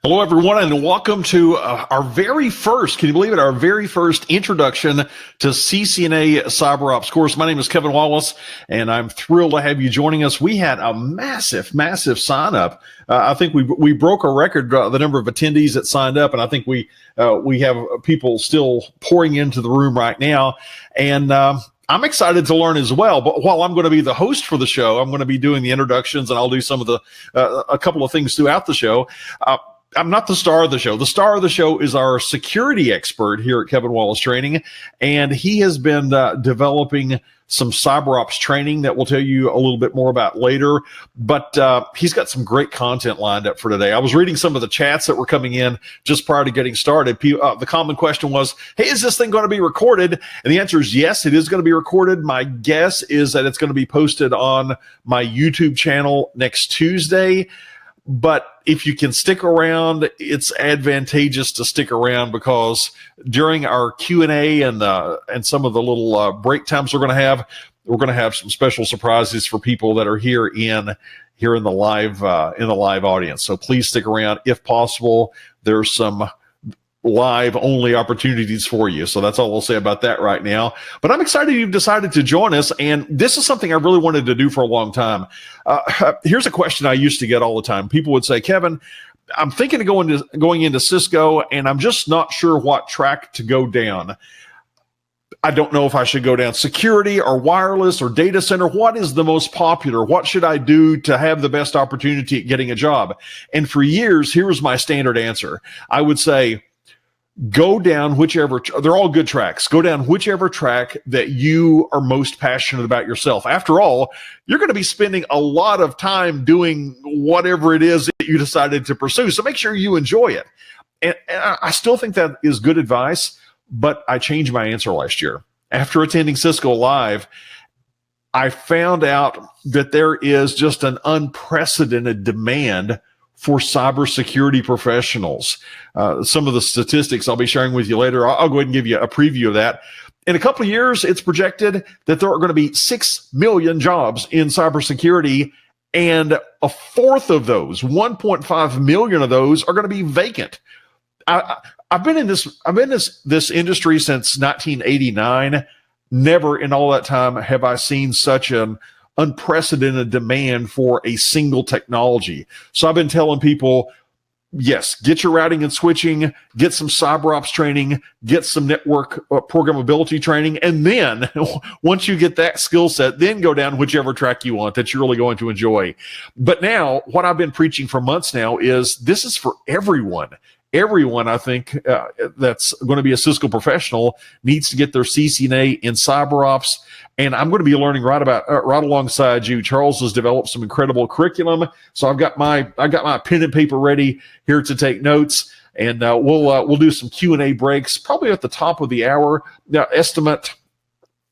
Hello, everyone, and welcome to our very first, can you believe it, our very first introduction to CCNA Cyber Ops course. My name is Kevin Wallace, and I'm thrilled to have you joining us. We had a massive sign up. I think we broke a record, the number of attendees that signed up, and I think we have people still pouring into the room right now. And I'm excited to learn as well. But while I'm going to be the host for the show, I'm going to be doing the introductions, and I'll do some of the a couple of things throughout the show. I'm not the star of the show. The star of the show is our security expert here at Kevin Wallace Training, and he has been developing some cyber ops training that we'll tell you a little bit more about later. But he's got some great content lined up for today. I was reading some of the chats that were coming in just prior to getting started. The common question was, hey, is this thing going to be recorded? And the answer is yes, it is going to be recorded. My guess is that it's going to be posted on my YouTube channel next Tuesday. But if you can stick around, it's advantageous to stick around, because during our Q&A and some of the little break times we're going to have some special surprises for people that are here in the live audience. So please stick around if possible. There's some live only opportunities for you. So that's all we'll say about that right now. But I'm excited you've decided to join us. And this is something I really wanted to do for a long time. Here's a question I used to get all the time. People would say, Kevin, I'm thinking of going into Cisco, and I'm just not sure what track to go down. I don't know if I should go down security or wireless or data center. What is the most popular? What should I do to have the best opportunity at getting a job? And for years, here was my standard answer. I would say, go down whichever, they're all good tracks. Go down whichever track that you are most passionate about yourself. After all, you're going to be spending a lot of time doing whatever it is that you decided to pursue. So make sure you enjoy it. And I still think that is good advice, but I changed my answer last year. After attending Cisco Live, I found out that there is just an unprecedented demand for cybersecurity professionals. Some of the statistics I'll be sharing with you later, I'll go ahead and give you a preview of that. In a couple of years, it's projected that there are going to be 6 million jobs in cybersecurity, and a fourth of those, 1.5 million of those, are going to be vacant. I've been in this industry since 1989. Never in all that time have I seen such an unprecedented demand for a single technology. So I've been telling people, yes, get your routing and switching, get some cyber ops training, get some network programmability training, and then once you get that skill set, then go down whichever track you want that you're really going to enjoy. But now, what I've been preaching for months now is this is for everyone. Everyone, I think, that's going to be a Cisco professional needs to get their CCNA in cyber ops. And I'm going to be learning right alongside you. Charles has developed some incredible curriculum, so I've got my pen and paper ready here to take notes, and we'll do some Q&A breaks probably at the top of the hour. Now, estimate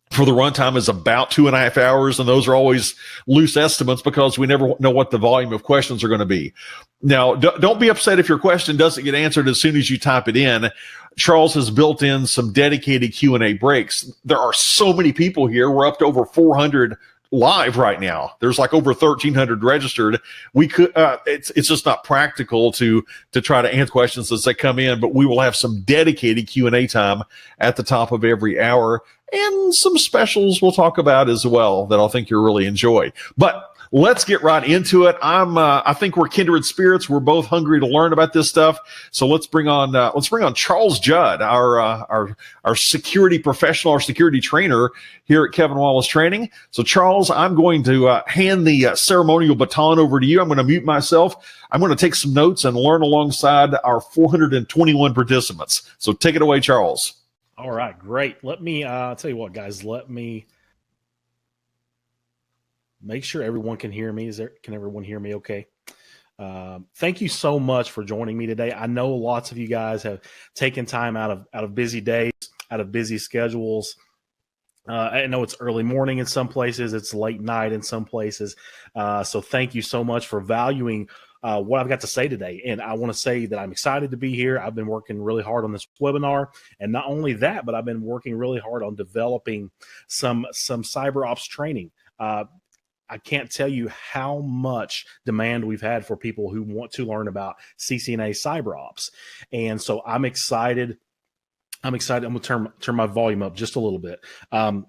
for the runtime is about 2.5 hours, and those are always loose estimates because we never know what the volume of questions are going to be. Now, don't be upset if your question doesn't get answered as soon as you type it in. Charles has built in some dedicated Q&A breaks. There are so many people here. We're up to over 400 live right now. There's like over 1,300 registered. We could, it's just not practical to try to answer questions as they come in, but we will have some dedicated Q&A time at the top of every hour, and some specials we'll talk about as well that I think you'll really enjoy. But let's get right into it. I think we're kindred spirits. We're both hungry to learn about this stuff. So let's bring on Charles Judd, our security professional, our security trainer here at Kevin Wallace Training. So Charles, I'm going to hand the ceremonial baton over to you. I'm going to mute myself. I'm going to take some notes and learn alongside our 421 participants. So take it away, Charles. All right, great. Let me tell you what, guys. Let me make sure everyone can hear me. Can everyone hear me okay? Thank you so much for joining me today. I know lots of you guys have taken time out of busy days, out of busy schedules. I know it's early morning in some places, it's late night in some places. So thank you so much for valuing what I've got to say today. And I want to say that I'm excited to be here. I've been working really hard on this webinar. And not only that, but I've been working really hard on developing some cyber ops training. I can't tell you how much demand we've had for people who want to learn about CCNA Cyber Ops. And so I'm excited. I'm going to turn my volume up just a little bit. I'm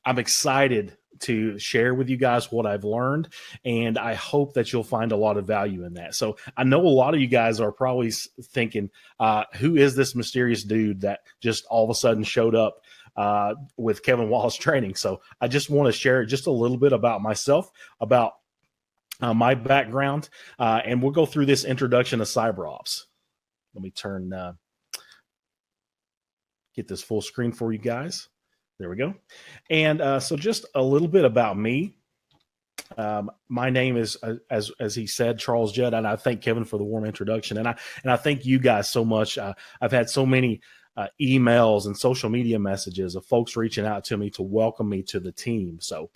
excited to share with you guys what I've learned, and I hope that you'll find a lot of value in that. So I know a lot of you guys are probably thinking, who is this mysterious dude that just all of a sudden showed up with Kevin Wallace Training? So I just want to share just a little bit about myself, about my background, and we'll go through this introduction to cyber ops. Let me get this full screen for you guys. There we go. And so just a little bit about me. My name is, as he said, Charles Judd, and I thank Kevin for the warm introduction. And I thank you guys so much. I've had so many emails and social media messages of folks reaching out to me to welcome me to the team. So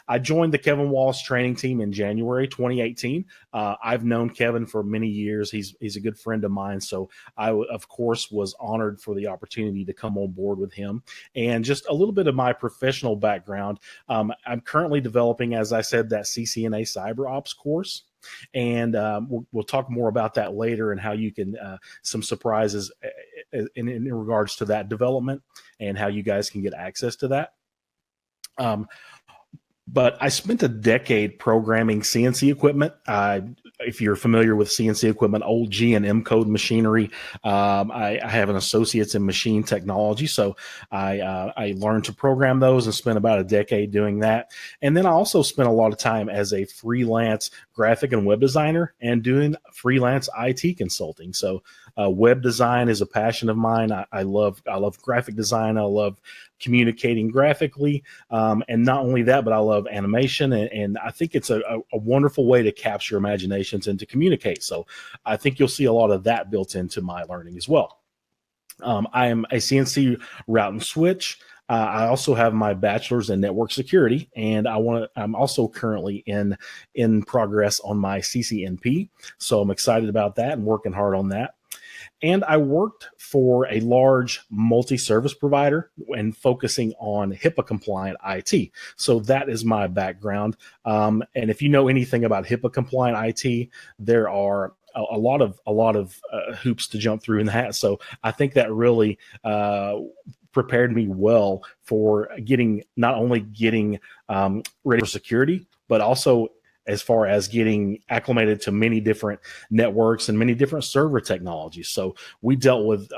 I joined the Kevin Wallace training team in January 2018. I've known Kevin for many years. He's a good friend of mine. So I, of course, was honored for the opportunity to come on board with him. And just a little bit of my professional background. I'm currently developing, as I said, that CCNA Cyber Ops course. And we'll talk more about that later and how you can, some surprises in regards to that development and how you guys can get access to that. But I spent a decade programming CNC equipment. If you're familiar with CNC equipment, old G and M code machinery, I have an associate's in machine technology. So I learned to program those and spent about a decade doing that. And then I also spent a lot of time as a freelance graphic and web designer and doing freelance IT consulting. So web design is a passion of mine. I love graphic design. I love communicating graphically. And not only that, but I love animation. And I think it's a wonderful way to capture imaginations and to communicate. So I think you'll see a lot of that built into my learning as well. I am a CNC route and switch. I also have my bachelor's in network security, and I'm also currently in progress on my CCNP. So I'm excited about that and working hard on that. And I worked for a large multi-service provider and focusing on HIPAA compliant IT. So that is my background. And if you know anything about HIPAA compliant IT, there are a lot of hoops to jump through in that. So I think that really prepared me well for not only getting ready for security, but also as far as getting acclimated to many different networks and many different server technologies. So we dealt with,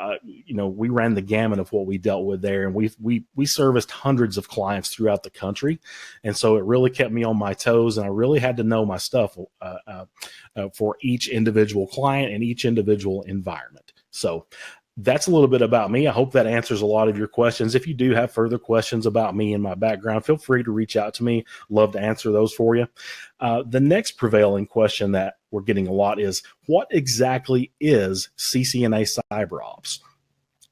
we ran the gamut of what we dealt with there, and we serviced hundreds of clients throughout the country. And so it really kept me on my toes, and I really had to know my stuff for each individual client and each individual environment. So that's a little bit about me. I hope that answers a lot of your questions. If you do have further questions about me and my background, feel free to reach out to me. Love to answer those for you. The next prevailing question that we're getting a lot is, what exactly is CCNA Cyber Ops?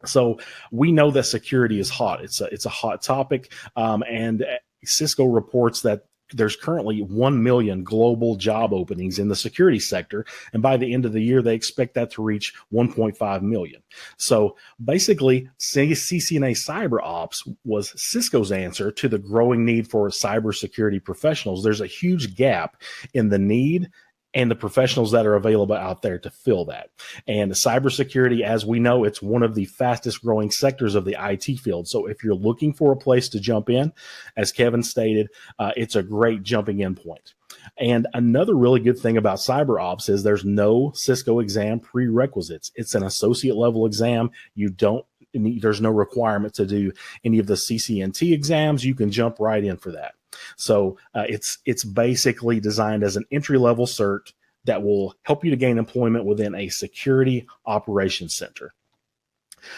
So we know that security is hot. It's a hot topic, and Cisco reports that there's currently 1 million global job openings in the security sector. And by the end of the year, they expect that to reach 1.5 million. So basically, CCNA Cyber Ops was Cisco's answer to the growing need for cybersecurity professionals. There's a huge gap in the need and the professionals that are available out there to fill that. And cybersecurity, as we know, it's one of the fastest growing sectors of the IT field. So if you're looking for a place to jump in, as Kevin stated, it's a great jumping in point. And another really good thing about cyber ops is there's no Cisco exam prerequisites. It's an associate level exam. There's no requirement to do any of the CCNT exams. You can jump right in for that. So it's basically designed as an entry-level cert that will help you to gain employment within a security operations center.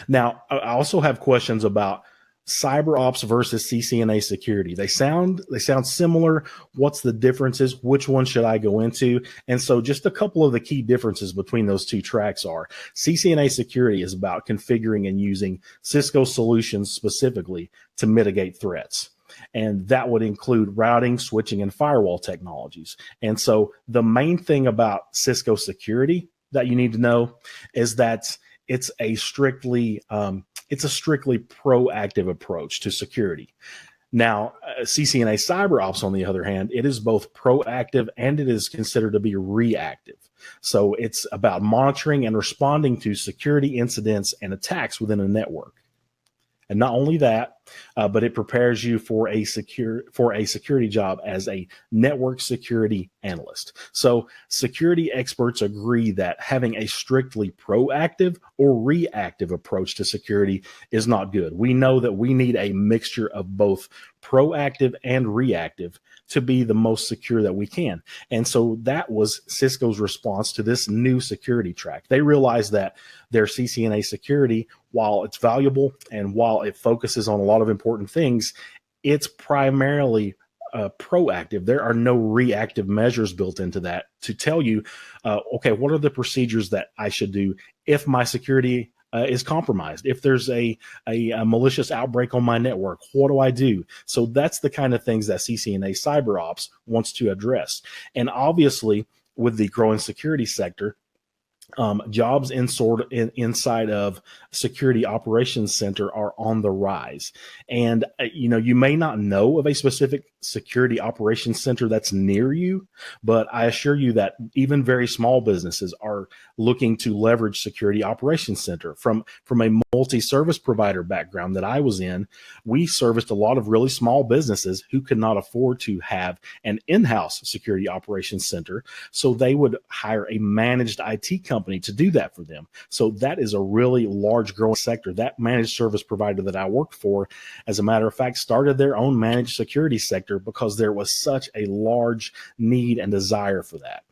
Now, I also have questions about cyber ops versus CCNA security. They sound similar. What's the differences? Which one should I go into? And so just a couple of the key differences between those two tracks are CCNA security is about configuring and using Cisco solutions specifically to mitigate threats. And that would include routing, switching, and firewall technologies. And so the main thing about Cisco security that you need to know is that it's a strictly proactive approach to security. Now, CCNA Cyber Ops, on the other hand, it is both proactive and it is considered to be reactive. So it's about monitoring and responding to security incidents and attacks within a network. And not only that, but it prepares you for a security job as a network security analyst. So security experts agree that having a strictly proactive or reactive approach to security is not good. We know that we need a mixture of both proactive and reactive to be the most secure that we can. And so that was Cisco's response to this new security track. They realized that their CCNA security, while it's valuable and while it focuses on a lot of important things, it's primarily proactive. There are no reactive measures built into that to tell you, okay, what are the procedures that I should do if my security is compromised? If there's a malicious outbreak on my network, what do I do? So that's the kind of things that CCNA Cyber Ops wants to address. And obviously, with the growing security sector, jobs inside of Security Operations Center are on the rise. And, you may not know of a specific Security Operations Center that's near you, but I assure you that even very small businesses are looking to leverage Security Operations Center. From a multi-service provider background that I was in, we serviced a lot of really small businesses who could not afford to have an in-house Security Operations Center. So they would hire a managed IT company to do that for them. So that is a really large growing sector. That managed service provider that I worked for, as a matter of fact, started their own managed security sector because there was such a large need and desire for that.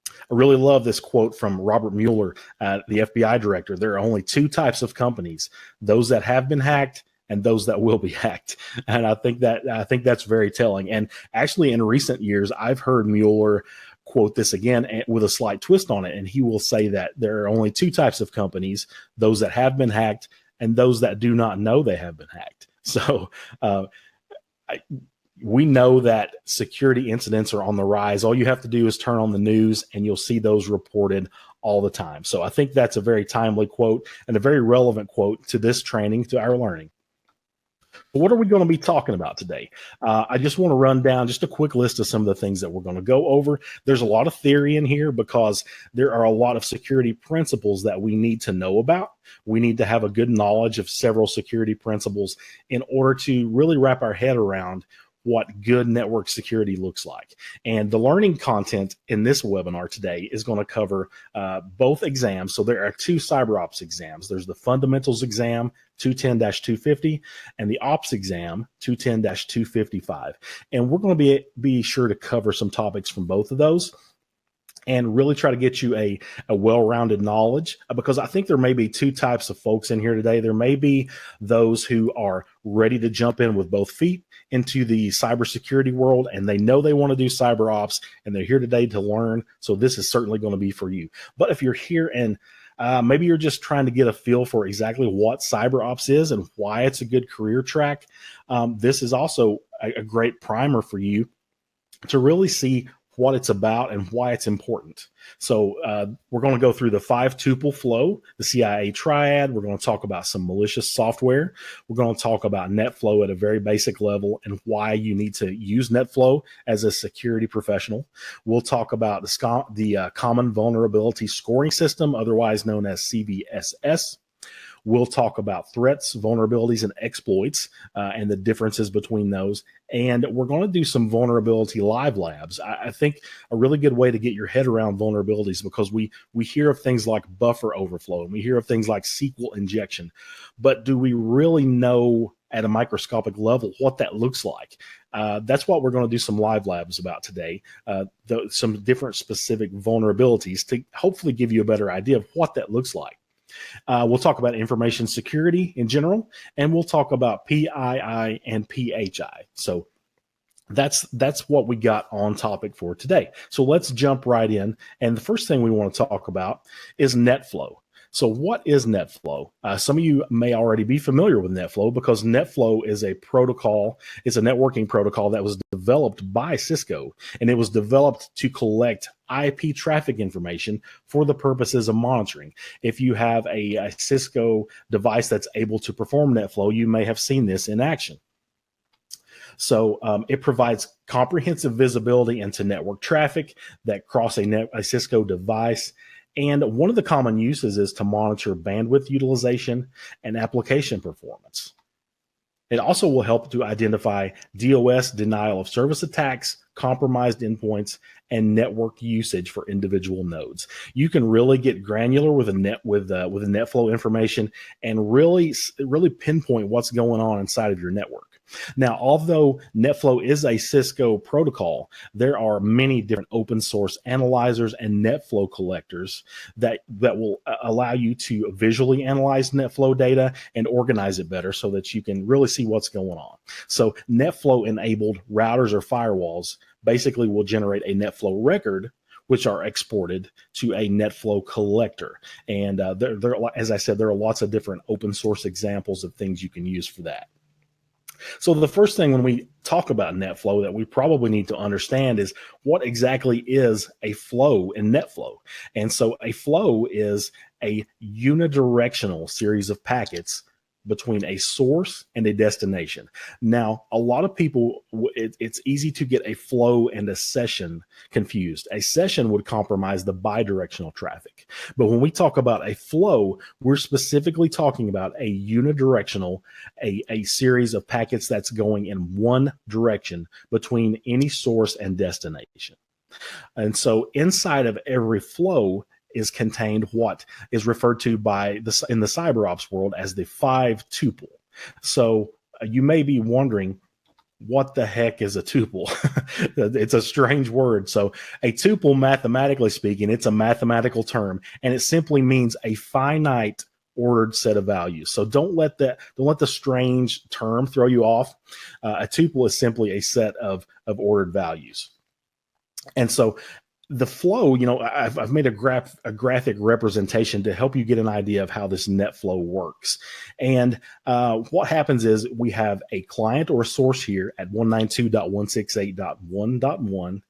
I really love this quote from Robert Mueller, the FBI director. There are only two types of companies: those that have been hacked and those that will be hacked. And I think that's very telling. And actually, in recent years, I've heard Mueller quote this again with a slight twist on it. And he will say that there are only two types of companies: those that have been hacked and those that do not know they have been hacked. So we know that security incidents are on the rise. All you have to do is turn on the news and you'll see those reported all the time. So I think that's a very timely quote and a very relevant quote to this training, to our learning. But what are we going to be talking about today? I just want to run down just a quick list of some of the things that we're going to go over. There's a lot of theory in here because there are a lot of security principles that we need to know about. We need to have a good knowledge of several security principles in order to really wrap our head around what good network security looks like. And the learning content in this webinar today is going to cover both exams. So there are two cyber ops exams. There's the fundamentals exam 210-250 and the ops exam 210-255. And we're going to be sure to cover some topics from both of those and really try to get you a well-rounded knowledge, because I think there may be two types of folks in here today. There may be those who are ready to jump in with both feet into the cybersecurity world, and they know they want to do cyber ops, and they're here today to learn. So this is certainly going to be for you. But if you're here and maybe you're just trying to get a feel for exactly what cyber ops is and why it's a good career track, this is also a great primer for you to really see what it's about and why it's important. So we're going to go through the FIVE-TUPLE flow, the CIA triad. We're going to talk about some malicious software. We're going to talk about NetFlow at a very basic level and why you need to use NetFlow as a security professional. We'll talk about the Common Vulnerability Scoring System, otherwise known as CVSS. We'll talk about threats, vulnerabilities, and exploits and the differences between those. And we're going to do some vulnerability live labs. I think a really good way to get your head around vulnerabilities, because we hear of things like buffer overflow and we hear of things like SQL injection. But do we really know at a microscopic level what that looks like? That's what we're going to do some live labs about today, some different specific vulnerabilities to hopefully give you a better idea of what that looks like. We'll talk about information security in general, and we'll talk about PII and PHI. So that's what we got on topic for today. So let's jump right in. And the first thing we want to talk about is NetFlow. So what is NetFlow? Some of you may already be familiar with NetFlow, because NetFlow is a protocol. It's a networking protocol that was developed by Cisco, and it was developed to collect IP traffic information for the purposes of monitoring. If you have a Cisco device that's able to perform NetFlow, you may have seen this in action. So it provides comprehensive visibility into network traffic that cross a Cisco device. And one of the common uses is to monitor bandwidth utilization and application performance. It also will help to identify DOS, denial of service attacks, compromised endpoints, and network usage for individual nodes. You can really get granular with the NetFlow information and really pinpoint what's going on inside of your network. Now, although NetFlow is a Cisco protocol, there are many different open source analyzers and NetFlow collectors that will allow you to visually analyze NetFlow data and organize it better so that you can really see what's going on. So NetFlow enabled routers or firewalls basically will generate a NetFlow record, which are exported to a NetFlow collector. And as I said, there are lots of different open source examples of things you can use for that. So the first thing when we talk about NetFlow that we probably need to understand is what exactly is a flow in NetFlow. And so a flow is a unidirectional series of packets between a source and a destination. Now, a lot of people, it's easy to get a flow and a session confused. A session would compromise the bidirectional traffic. But when we talk about a flow, we're specifically talking about a unidirectional, a series of packets that's going in one direction between any source and destination. And so inside of every flow is contained what is referred to in the cyber ops world as the FIVE-TUPLE. So you may be wondering, what the heck is a tuple? It's a strange word. So a tuple, mathematically speaking, it's a mathematical term, and it simply means a finite ordered set of values. So don't let the strange term throw you off. A tuple is simply a set of ordered values. And so the flow, I've made a graphic representation to help you get an idea of how this NetFlow works. And what happens is we have a client or a source here at 192.168.1.1,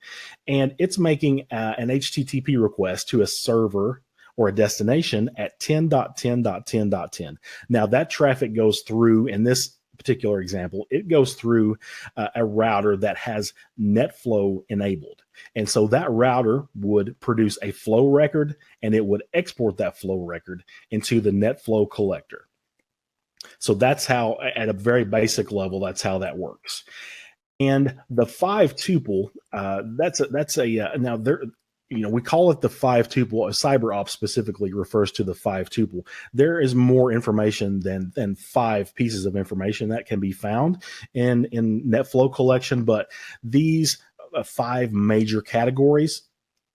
and it's making an HTTP request to a server or a destination at 10.10.10.10. Now that traffic goes through, in this particular example, it goes through a router that has NetFlow enabled. And so that router would produce a flow record, and it would export that flow record into the NetFlow collector. So that's how, at a very basic level, that's how that works. And the FIVE-TUPLE, now there, we call it the FIVE-TUPLE. Cyber Ops specifically refers to the FIVE-TUPLE. There is more information than 5 pieces of information that can be found in NetFlow collection, but these 5 major categories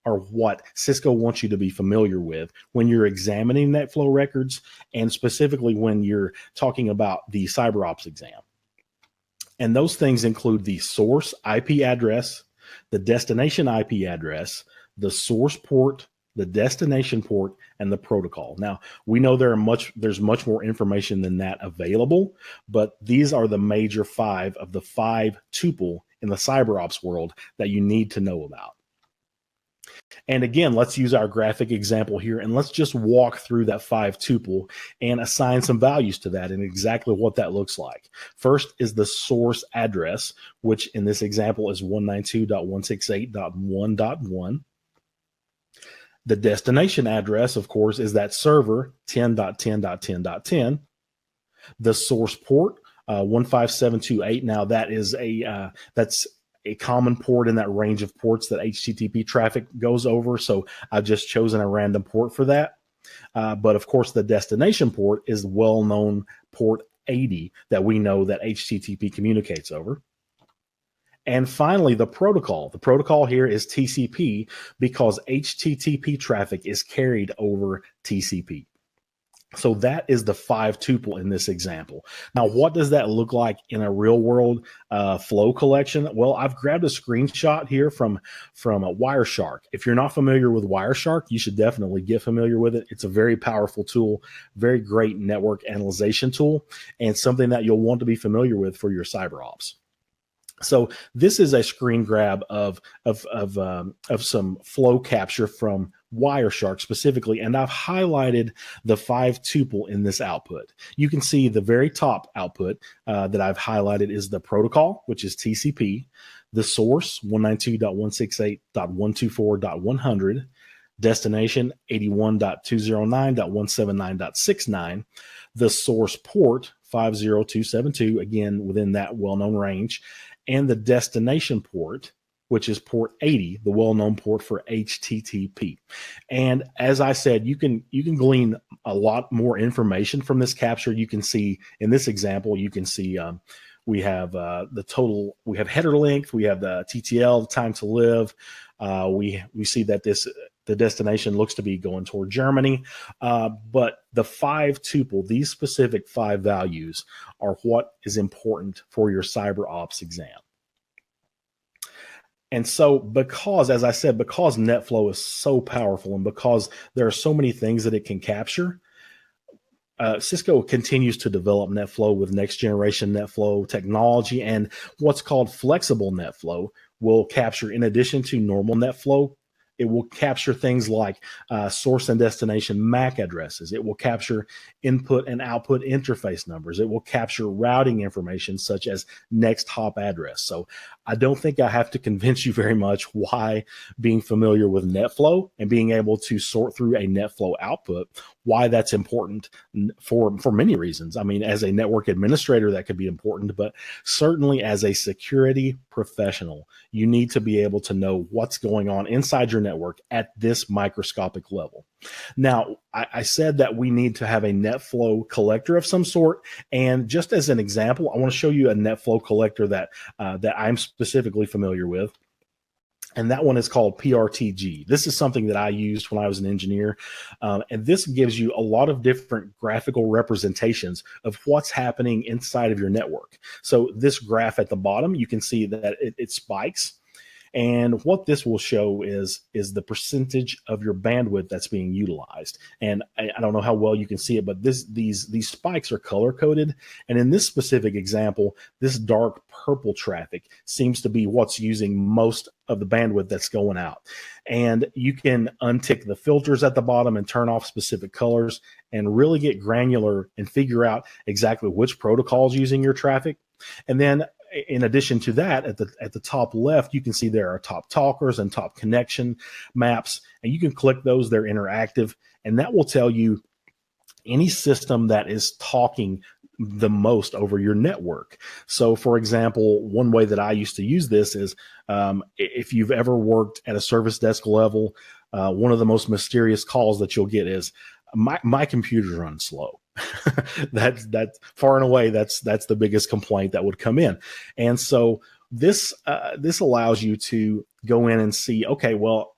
are what Cisco wants you to be familiar with when you're examining NetFlow records, and specifically when you're talking about the Cyber Ops exam. And those things include the source IP address, the destination IP address, the source port, the destination port, and the protocol. Now, we know there's much more information than that available, but these are the major 5 of the FIVE-TUPLE in the cyber ops world that you need to know about. And again, let's use our graphic example here, and let's just walk through that FIVE-TUPLE and assign some values to that and exactly what that looks like. First is the source address, which in this example is 192.168.1.1. The destination address, of course, is that server 10.10.10.10. The source port, 15728. Now that is that's a common port in that range of ports that HTTP traffic goes over. So I've just chosen a random port for that. But of course, the destination port is well-known port 80 that we know that HTTP communicates over. And finally, the protocol. The protocol here is TCP because HTTP traffic is carried over TCP. So that is the FIVE-TUPLE in this example. Now, what does that look like in a real world flow collection? Well, I've grabbed a screenshot here from Wireshark. If you're not familiar with Wireshark, you should definitely get familiar with it. It's a very powerful tool, very great network analyzation tool, and something that you'll want to be familiar with for your cyber ops. So this is a screen grab of some flow capture from Wireshark specifically, and I've highlighted the FIVE-TUPLE in this output. You can see the very top output that I've highlighted is the protocol, which is TCP, the source 192.168.124.100, destination 81.209.179.69, the source port 50272, again within that well-known range, and the destination port, which is port 80, the well-known port for HTTP. And as I said, you can glean a lot more information from this capture. You can see in this example, you can see we have the total, we have header length, we have the TTL, the time to live. We see that the destination looks to be going toward Germany, but the FIVE-TUPLE, these specific 5 values are what is important for your cyber ops exam. And so because, as I said, because NetFlow is so powerful and because there are so many things that it can capture, Cisco continues to develop NetFlow with next generation NetFlow technology, and what's called flexible NetFlow will capture, in addition to normal NetFlow, it will capture things like source and destination MAC addresses. It will capture input and output interface numbers. It will capture routing information such as next hop address. So I don't think I have to convince you very much why being familiar with NetFlow and being able to sort through a NetFlow output, why that's important for many reasons. I mean, as a network administrator, that could be important, but certainly as a security professional, you need to be able to know what's going on inside your network at this microscopic level. Now, I said that we need to have a NetFlow collector of some sort, and just as an example, I want to show you a NetFlow collector that I'm specifically familiar with. And that one is called PRTG. This is something that I used when I was an engineer. And this gives you a lot of different graphical representations of what's happening inside of your network. So this graph at the bottom, you can see that it spikes. And what this will show is the percentage of your bandwidth that's being utilized. And I don't know how well you can see it, but these spikes are color coded. And in this specific example, this dark purple traffic seems to be what's using most of the bandwidth that's going out. And you can untick the filters at the bottom and turn off specific colors and really get granular and figure out exactly which protocol is using your traffic. And then in addition to that, at the top left, you can see there are top talkers and top connection maps, and you can click those. They're interactive, and that will tell you any system that is talking the most over your network. So, for example, one way that I used to use this is if you've ever worked at a service desk level, one of the most mysterious calls that you'll get is, my computer's running slow. that's far and away that's the biggest complaint that would come in. And so this allows you to go in and see, okay, well,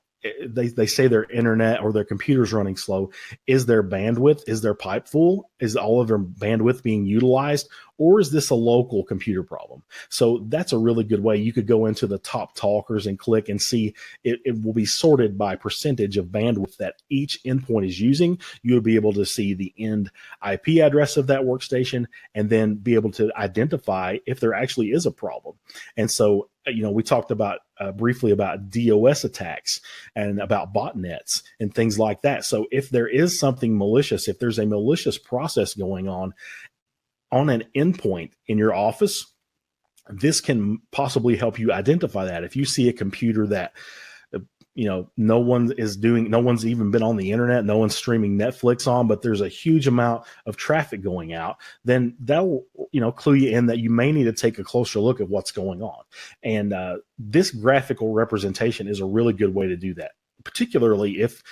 they say their internet or their computer's running slow. Is their bandwidth, is their pipe full? Is all of their bandwidth being utilized? Or is this a local computer problem? So that's a really good way. You could go into the top talkers and click and see it will be sorted by percentage of bandwidth that each endpoint is using. You'll be able to see the end IP address of that workstation and then be able to identify if there actually is a problem. And so, we talked about briefly about DOS attacks and about botnets and things like that. So if there is something malicious, if there's a malicious process going on an endpoint in your office, this can possibly help you identify that. If you see a computer that no one's even been on the internet, no one's streaming Netflix on, but there's a huge amount of traffic going out, then that'll clue you in that you may need to take a closer look at what's going on. And this graphical representation is a really good way to do that, particularly if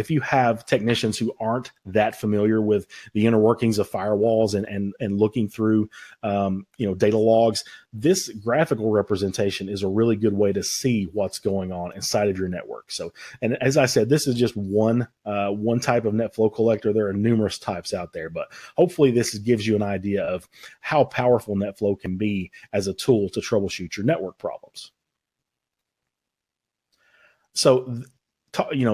you have technicians who aren't that familiar with the inner workings of firewalls and looking through data logs. This graphical representation is a really good way to see what's going on inside of your network. So, and as I said, this is just one type of NetFlow collector. There are numerous types out there, but hopefully this gives you an idea of how powerful NetFlow can be as a tool to troubleshoot your network problems. So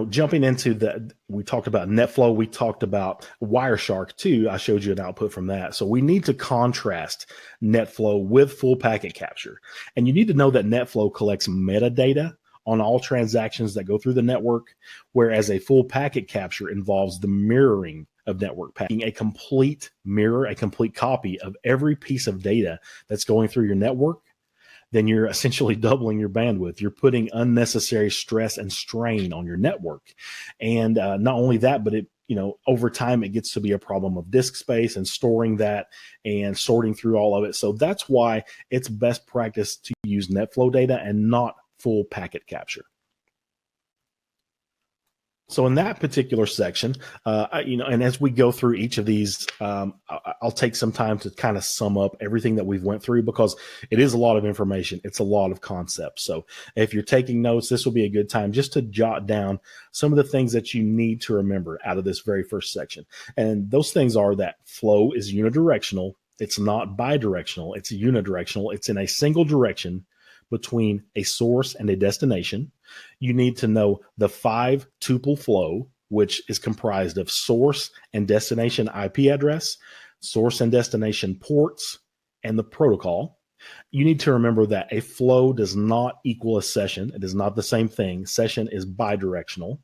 jumping into we talked about NetFlow, we talked about Wireshark too. I showed you an output from that. So we need to contrast NetFlow with full packet capture. And you need to know that NetFlow collects metadata on all transactions that go through the network, whereas a full packet capture involves the mirroring of network packets, a complete mirror, a complete copy of every piece of data that's going through your network. Then you're essentially doubling your bandwidth. You're putting unnecessary stress and strain on your network. And not only that, but over time, it gets to be a problem of disk space and storing that and sorting through all of it. So that's why it's best practice to use NetFlow data and not full packet capture. So in that particular section, and as we go through each of these, I'll take some time to kind of sum up everything that we've went through, because it is a lot of information. It's a lot of concepts. So if you're taking notes, this will be a good time just to jot down some of the things that you need to remember out of this very first section. And those things are that flow is unidirectional. It's not bidirectional. It's unidirectional. It's in a single direction between a source and a destination. You need to know the FIVE-TUPLE flow, which is comprised of source and destination IP address, source and destination ports, and the protocol. You need to remember that a flow does not equal a session. It is not the same thing. Session is bidirectional.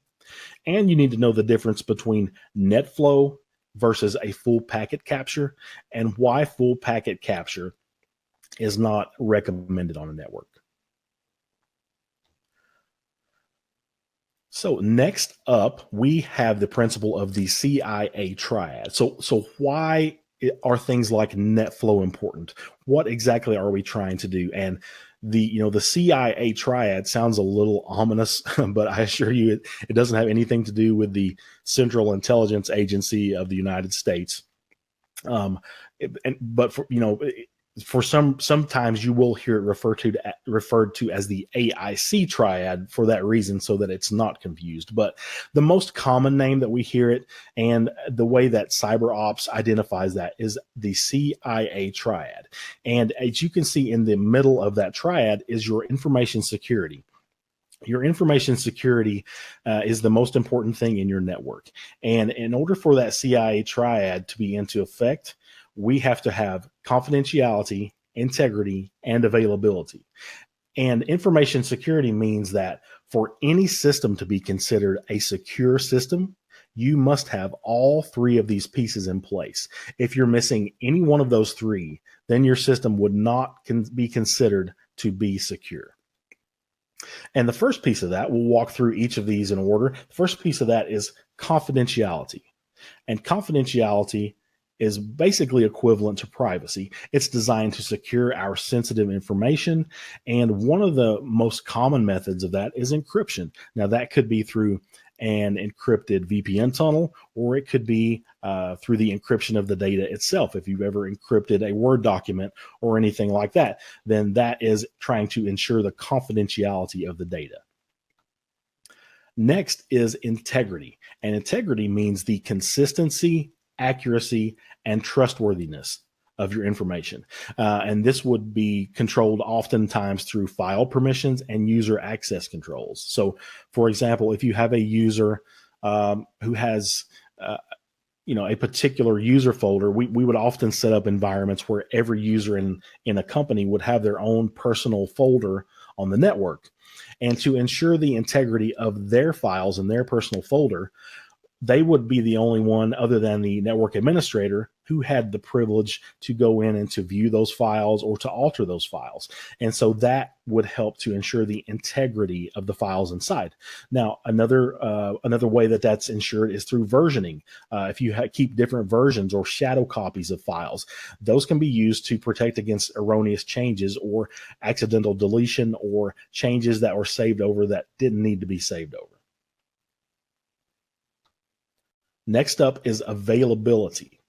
And you need to know the difference between NetFlow versus a full packet capture, and why full packet capture is not recommended on a network. So next up, we have the principle of the CIA triad. So why are things like NetFlow important? What exactly are we trying to do? And the CIA triad sounds a little ominous, but I assure you it doesn't have anything to do with the Central Intelligence Agency of the United States. For sometimes you will hear it referred to as the AIC triad for that reason, so that it's not confused. But the most common name that we hear it, and the way that Cyber Ops identifies that, is the CIA triad. And as you can see, in the middle of that triad is your information security. Your information security is the most important thing in your network. And in order for that CIA triad to be into effect, we have to have confidentiality, integrity, and availability. And information security means that for any system to be considered a secure system, you must have all three of these pieces in place. If you're missing any one of those three, then your system would not be considered to be secure. And the first piece of that, we'll walk through each of these in order. The first piece of that is confidentiality. And confidentiality is basically equivalent to privacy. It's designed to secure our sensitive information. And one of the most common methods of that is encryption. Now, that could be through an encrypted VPN tunnel, or it could be through the encryption of the data itself. If you've ever encrypted a Word document or anything like that, then that is trying to ensure the confidentiality of the data. Next is integrity. And integrity means the consistency, accuracy, and trustworthiness of your information. And this would be controlled oftentimes through file permissions and user access controls. So, for example, if you have a user who has a particular user folder, we would often set up environments where every user in a company would have their own personal folder on the network. And to ensure the integrity of their files in their personal folder, they would be the only one, other than the network administrator, who had the privilege to go in and to view those files or to alter those files. And so that would help to ensure the integrity of the files inside. Now, another way that that's ensured is through versioning. If you keep different versions or shadow copies of files, those can be used to protect against erroneous changes or accidental deletion or changes that were saved over that didn't need to be saved over. Next up is availability.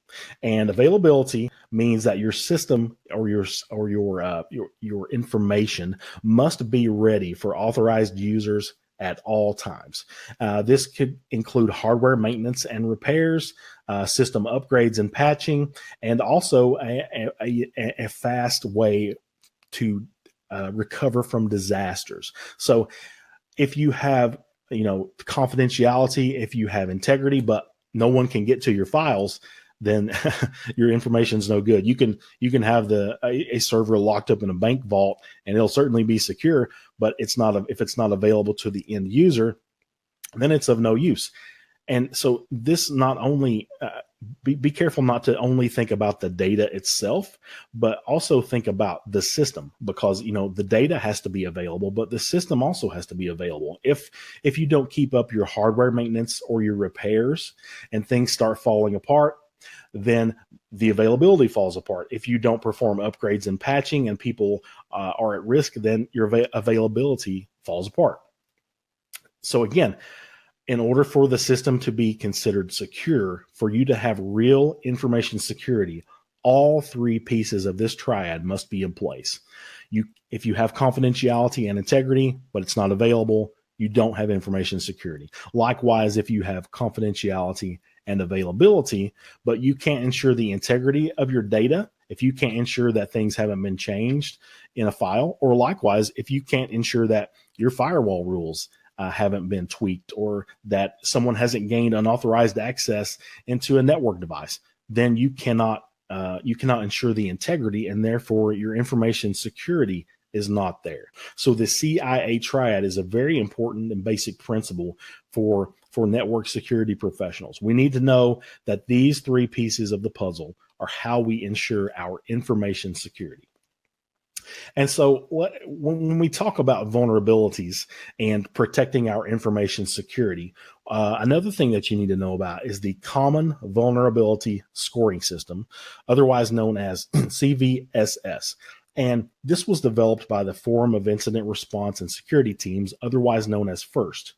And availability means that your system or your information must be ready for authorized users at all times. This could include hardware maintenance and repairs, system upgrades and patching, and also a fast way to recover from disasters. So if you have confidentiality, if you have integrity, but no one can get to your files, then your information is no good. You can have a server locked up in a bank vault, and it'll certainly be secure, but if it's not available to the end user, then it's of no use. And so this not only be careful not to only think about the data itself, but also think about the system, because the data has to be available, but the system also has to be available. If you don't keep up your hardware maintenance or your repairs and things start falling apart, then the availability falls apart. If you don't perform upgrades and patching and people are at risk, then your availability falls apart. So again, in order for the system to be considered secure, for you to have real information security, all three pieces of this triad must be in place. If you have confidentiality and integrity, but it's not available, you don't have information security. Likewise, if you have confidentiality and availability, but you can't ensure the integrity of your data, if you can't ensure that things haven't been changed in a file, or likewise, if you can't ensure that your firewall rules haven't been tweaked, or that someone hasn't gained unauthorized access into a network device, then you cannot ensure the integrity, and therefore your information security is not there. So the CIA triad is a very important and basic principle for network security professionals. We need to know that these three pieces of the puzzle are how we ensure our information security. And so when we talk about vulnerabilities and protecting our information security, another thing that you need to know about is the Common Vulnerability Scoring System, otherwise known as CVSS. And this was developed by the Forum of Incident Response and Security Teams, otherwise known as FIRST.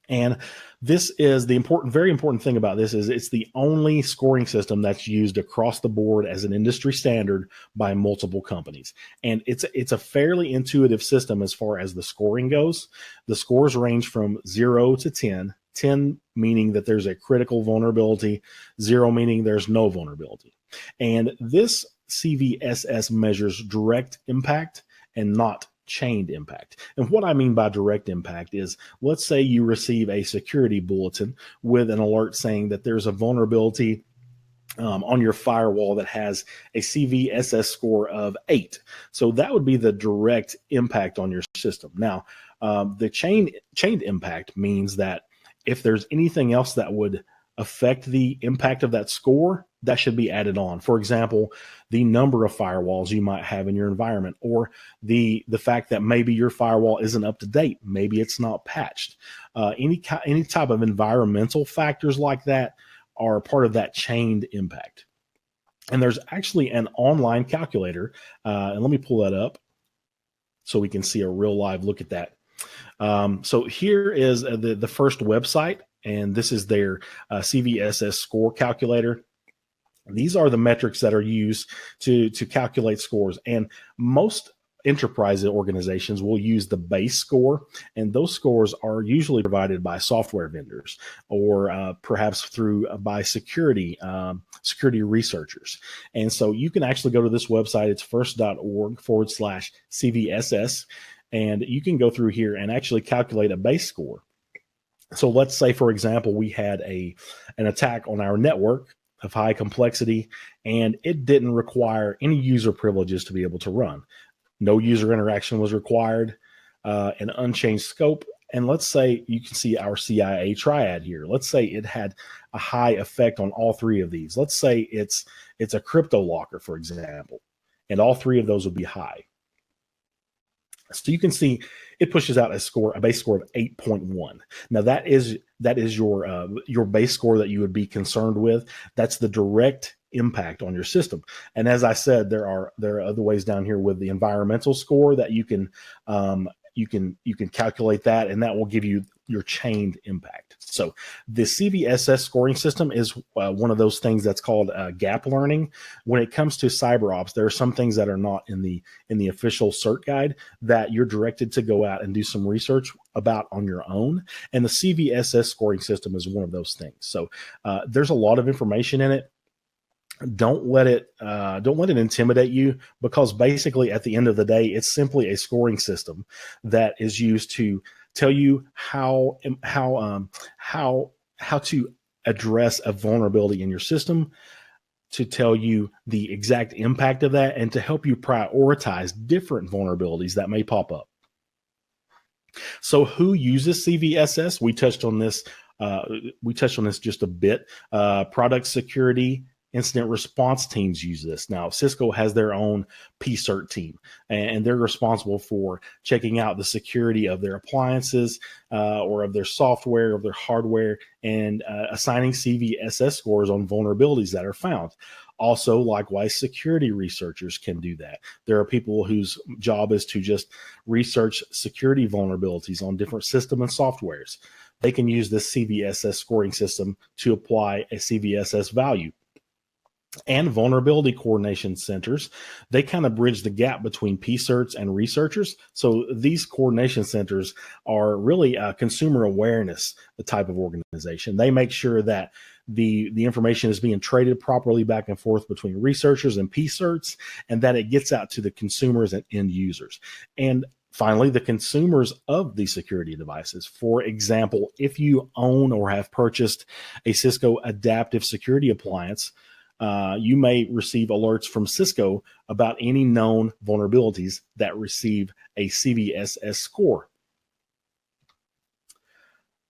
And this is the very important thing about this is it's the only scoring system that's used across the board as an industry standard by multiple companies. And it's a fairly intuitive system as far as the scoring goes. The scores range from 0 to 10, 10 meaning that there's a critical vulnerability, 0 meaning there's no vulnerability. And this CVSS measures direct impact and not chained impact. And what I mean by direct impact is, let's say you receive a security bulletin with an alert saying that there's a vulnerability on your firewall that has a CVSS score of 8. So that would be the direct impact on your system. Now, the chained impact means that if there's anything else that would affect the impact of that score, that should be added on. For example, the number of firewalls you might have in your environment, or the fact that maybe your firewall isn't up to date, maybe it's not patched. Any type of environmental factors like that are part of that chained impact. And there's actually an online calculator, and let me pull that up so we can see a real live look at that. So here is the first website, and this is their CVSS score calculator. These are the metrics that are used to calculate scores, and most enterprise organizations will use the base score, and those scores are usually provided by software vendors, or perhaps by security researchers. And so you can actually go to this website. It's first.org/CVSS, and you can go through here and actually calculate a base score. So let's say, for example, we had an attack on our network of high complexity, and it didn't require any user privileges to be able to run. No user interaction was required, an unchanged scope. And let's say you can see our CIA triad here. Let's say it had a high effect on all three of these. Let's say it's a crypto locker, for example, and all three of those would be high. So you can see it pushes out a base score of 8.1. Now that is your base score that you would be concerned with. That's the direct impact on your system. And as I said, there are other ways down here with the environmental score that you can calculate that, and that will give you your chained impact. So the CVSS scoring system is one of those things that's called gap learning. When it comes to cyber ops, there are some things that are not in the official cert guide that you're directed to go out and do some research about on your own. And the CVSS scoring system is one of those things. So there's a lot of information in it. Don't let it intimidate you, because basically at the end of the day, it's simply a scoring system that is used to tell you how to address a vulnerability in your system, to tell you the exact impact of that, and to help you prioritize different vulnerabilities that may pop up. So who uses CVSS? We touched on this. Just a bit. Product security incident response teams use this. Now, Cisco has their own PCERT team, and they're responsible for checking out the security of their appliances or of their software, of their hardware, and assigning CVSS scores on vulnerabilities that are found. Also, likewise, security researchers can do that. There are people whose job is to just research security vulnerabilities on different systems and softwares. They can use this CVSS scoring system to apply a CVSS value. And vulnerability coordination centers, they kind of bridge the gap between PCERTs and researchers. So these coordination centers are really a consumer awareness type of organization. They make sure that the information is being traded properly back and forth between researchers and PCERTs, and that it gets out to the consumers and end users. And finally, the consumers of these security devices. For example, if you own or have purchased a Cisco adaptive security appliance, you may receive alerts from Cisco about any known vulnerabilities that receive a CVSS score.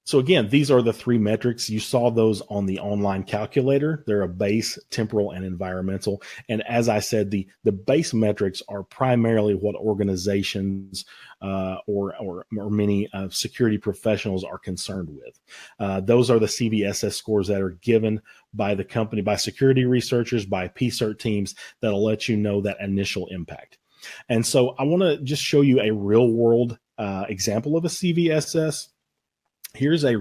So again, these are the three metrics. You saw those on the online calculator. They're a base, temporal, and environmental. And as I said, the base metrics are primarily what organizations or many security professionals are concerned with. Those are the CVSS scores that are given by the company, by security researchers, by PCERT teams, that'll let you know that initial impact. And so I want to just show you a real world example of a CVSS. Here's a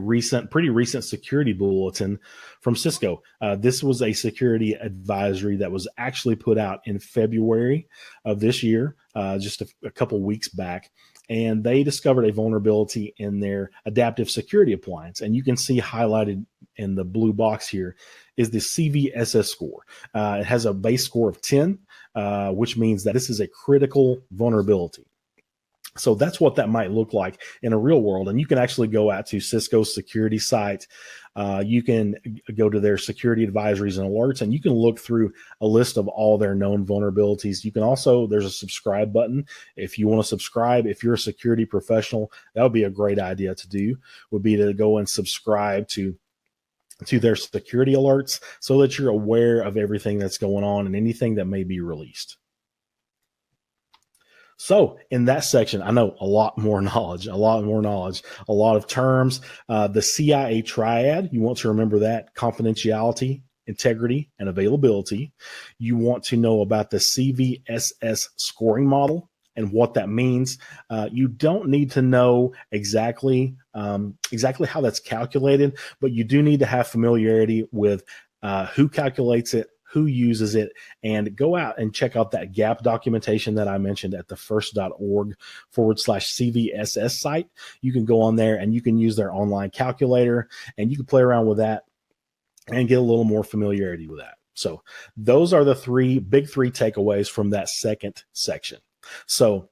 pretty recent security bulletin from Cisco. This was a security advisory that was actually put out in February of this year, just a couple weeks back. And they discovered a vulnerability in their adaptive security appliance. And you can see highlighted in the blue box here is the CVSS score. It has a base score of 10, which means that this is a critical vulnerability. So that's what that might look like in a real world. And you can actually go out to Cisco's security site. You can go to their security advisories and alerts, and you can look through a list of all their known vulnerabilities. You can also, there's a subscribe button. If you want to subscribe, if you're a security professional, that would be a great idea to do, would be to go and subscribe to their security alerts so that you're aware of everything that's going on and anything that may be released. So in that section, I know a lot more knowledge, a lot of terms. The CIA triad, you want to remember that: confidentiality, integrity, and availability. You want to know about the CVSS scoring model and what that means. You don't need to know exactly how that's calculated, but you do need to have familiarity with who calculates it, who uses it, and go out and check out that gap documentation that I mentioned at the first.org/CVSS site. You can go on there and you can use their online calculator and you can play around with that and get a little more familiarity with that. So those are the big three takeaways from that second section. So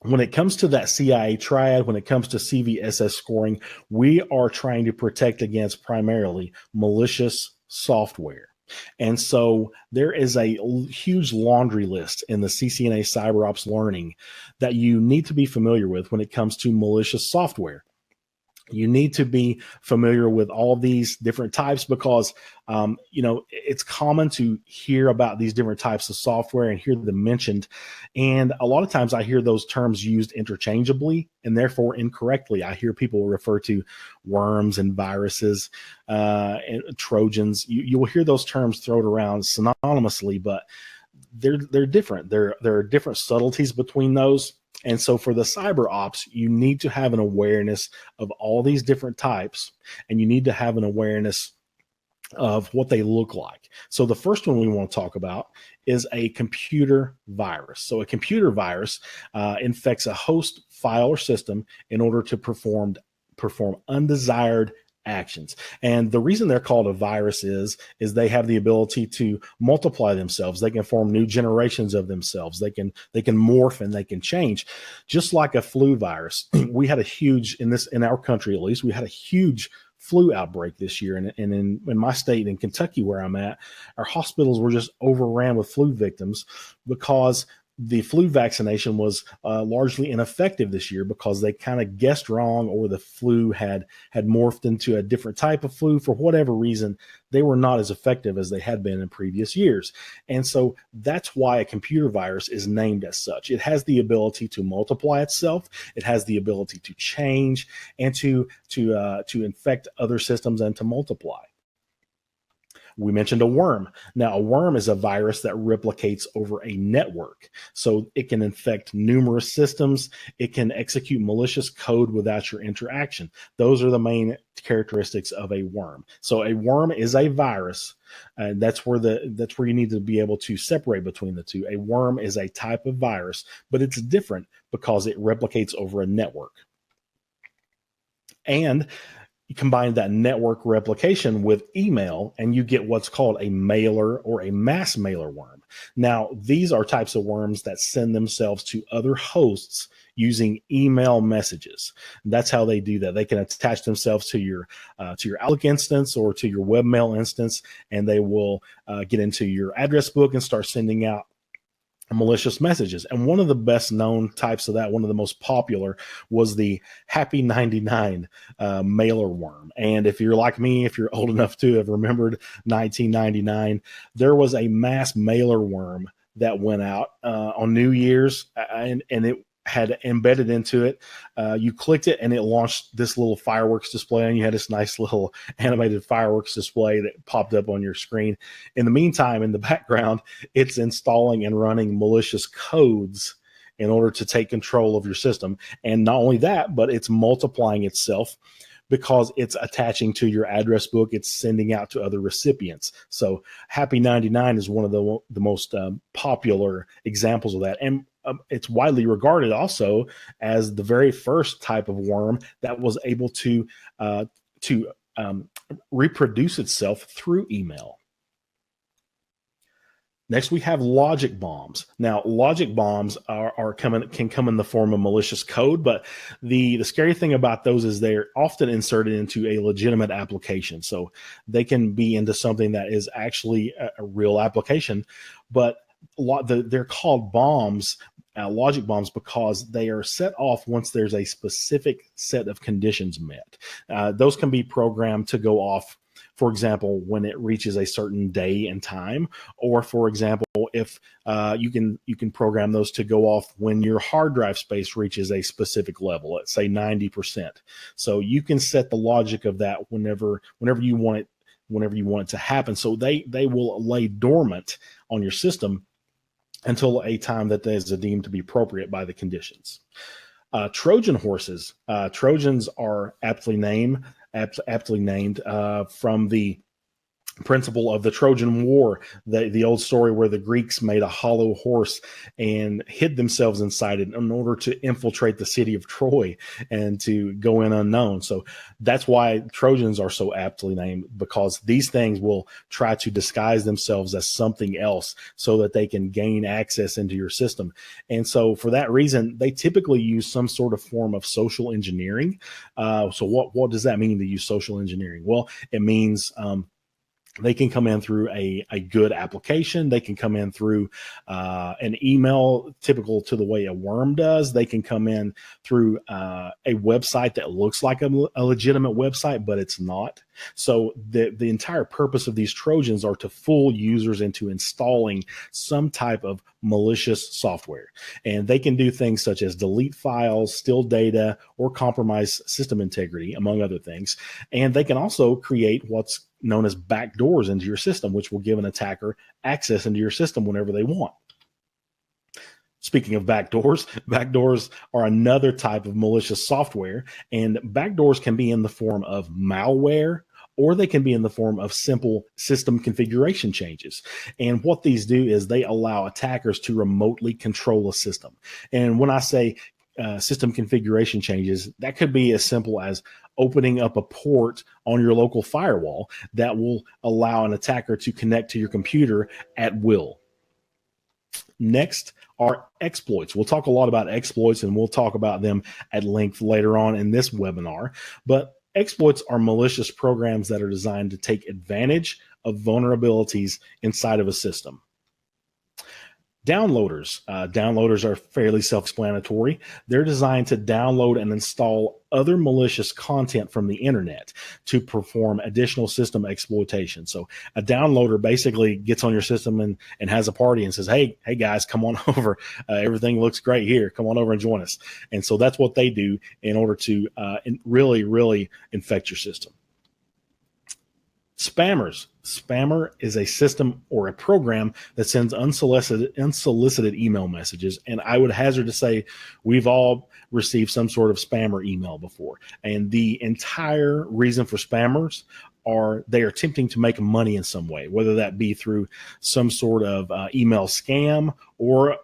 when it comes to that CIA triad, when it comes to CVSS scoring, we are trying to protect against primarily malicious software. And so there is a huge laundry list in the CCNA Cyber Ops learning that you need to be familiar with when it comes to malicious software. You need to be familiar with all these different types because, it's common to hear about these different types of software and hear them mentioned. And a lot of times I hear those terms used interchangeably and therefore incorrectly. I hear people refer to worms and viruses and Trojans. You will hear those terms thrown around synonymously, but they're different. There are different subtleties between those. And so for the cyber ops, you need to have an awareness of all these different types, and you need to have an awareness of what they look like. So the first one we want to talk about is a computer virus. So a computer virus infects a host file or system in order to perform undesired actions. And the reason they're called a virus is they have the ability to multiply themselves. They can form new generations of themselves. They can morph and they can change. Just like a flu virus, we had a huge, in our country at least, we had a huge flu outbreak this year. And in my state, in Kentucky, where I'm at, our hospitals were just overran with flu victims because the flu vaccination was largely ineffective this year because they kind of guessed wrong, or the flu had morphed into a different type of flu. For whatever reason, they were not as effective as they had been in previous years. And so that's why a computer virus is named as such. It has the ability to multiply itself. It has the ability to change and to infect other systems and to multiply. We mentioned a worm. Now, a worm is a virus that replicates over a network. So it can infect numerous systems. It can execute malicious code without your interaction. Those are the main characteristics of a worm. So a worm is a virus, and that's where you need to be able to separate between the two. A worm is a type of virus, but it's different because it replicates over a network. And you combine that network replication with email, and you get what's called a mailer or a mass mailer worm. Now, these are types of worms that send themselves to other hosts using email messages. That's how they do that. They can attach themselves to your Outlook instance or to your webmail instance, and they will get into your address book and start sending out malicious messages. And one of the best known types of that, one of the most popular, was the Happy 99 mailer worm. And if you're like me, if you're old enough to have remembered 1999, there was a mass mailer worm that went out on New Year's, and it had embedded into it. You clicked it and it launched this little fireworks display, and you had this nice little animated fireworks display that popped up on your screen. In the meantime, in the background, it's installing and running malicious codes in order to take control of your system. And not only that, but it's multiplying itself because it's attaching to your address book. It's sending out to other recipients. So Happy 99 is one of the most popular examples of that. And it's widely regarded also as the very first type of worm that was able to reproduce itself through email. Next, we have logic bombs. Now, logic bombs can come in the form of malicious code, but the scary thing about those is they're often inserted into a legitimate application. So they can be into something that is actually a real application, but they're called bombs, logic bombs, because they are set off once there's a specific set of conditions met. Those can be programmed to go off, for example, when it reaches a certain day and time, or for example, if you can program those to go off when your hard drive space reaches a specific level, let's say 90%. So you can set the logic of that whenever you want it to happen. So they will lay dormant on your system until a time that is deemed to be appropriate by the conditions. Trojan horses. Trojans are aptly named from the principle of the Trojan War, the old story where the Greeks made a hollow horse and hid themselves inside it in order to infiltrate the city of Troy and to go in unknown. So that's why Trojans are so aptly named, because these things will try to disguise themselves as something else so that they can gain access into your system. And so for that reason, they typically use some sort of form of social engineering. So what does that mean to use social engineering? Well, it means they can come in through a good application. They can come in through an email, typical to the way a worm does. They can come in through a website that looks like a legitimate website, but it's not. So the entire purpose of these Trojans are to fool users into installing some type of malicious software. And they can do things such as delete files, steal data, or compromise system integrity, among other things. And they can also create what's known as backdoors into your system, which will give an attacker access into your system whenever they want. Speaking of backdoors are another type of malicious software, and backdoors can be in the form of malware, or they can be in the form of simple system configuration changes. And what these do is they allow attackers to remotely control a system. And when I say system configuration changes. That could be as simple as opening up a port on your local firewall that will allow an attacker to connect to your computer at will. Next are exploits. We'll talk a lot about exploits, and we'll talk about them at length later on in this webinar. But exploits are malicious programs that are designed to take advantage of vulnerabilities inside of a system. Downloaders. Downloaders are fairly self-explanatory. They're designed to download and install other malicious content from the internet to perform additional system exploitation. So a downloader basically gets on your system and has a party and says, hey guys, come on over. Everything looks great here. Come on over and join us. And so that's what they do in order to really infect your system. Spammers. Spammer is a system or a program that sends unsolicited email messages. And I would hazard to say we've all received some sort of spammer email before. And the entire reason for spammers are they are attempting to make money in some way, whether that be through some sort of email scam or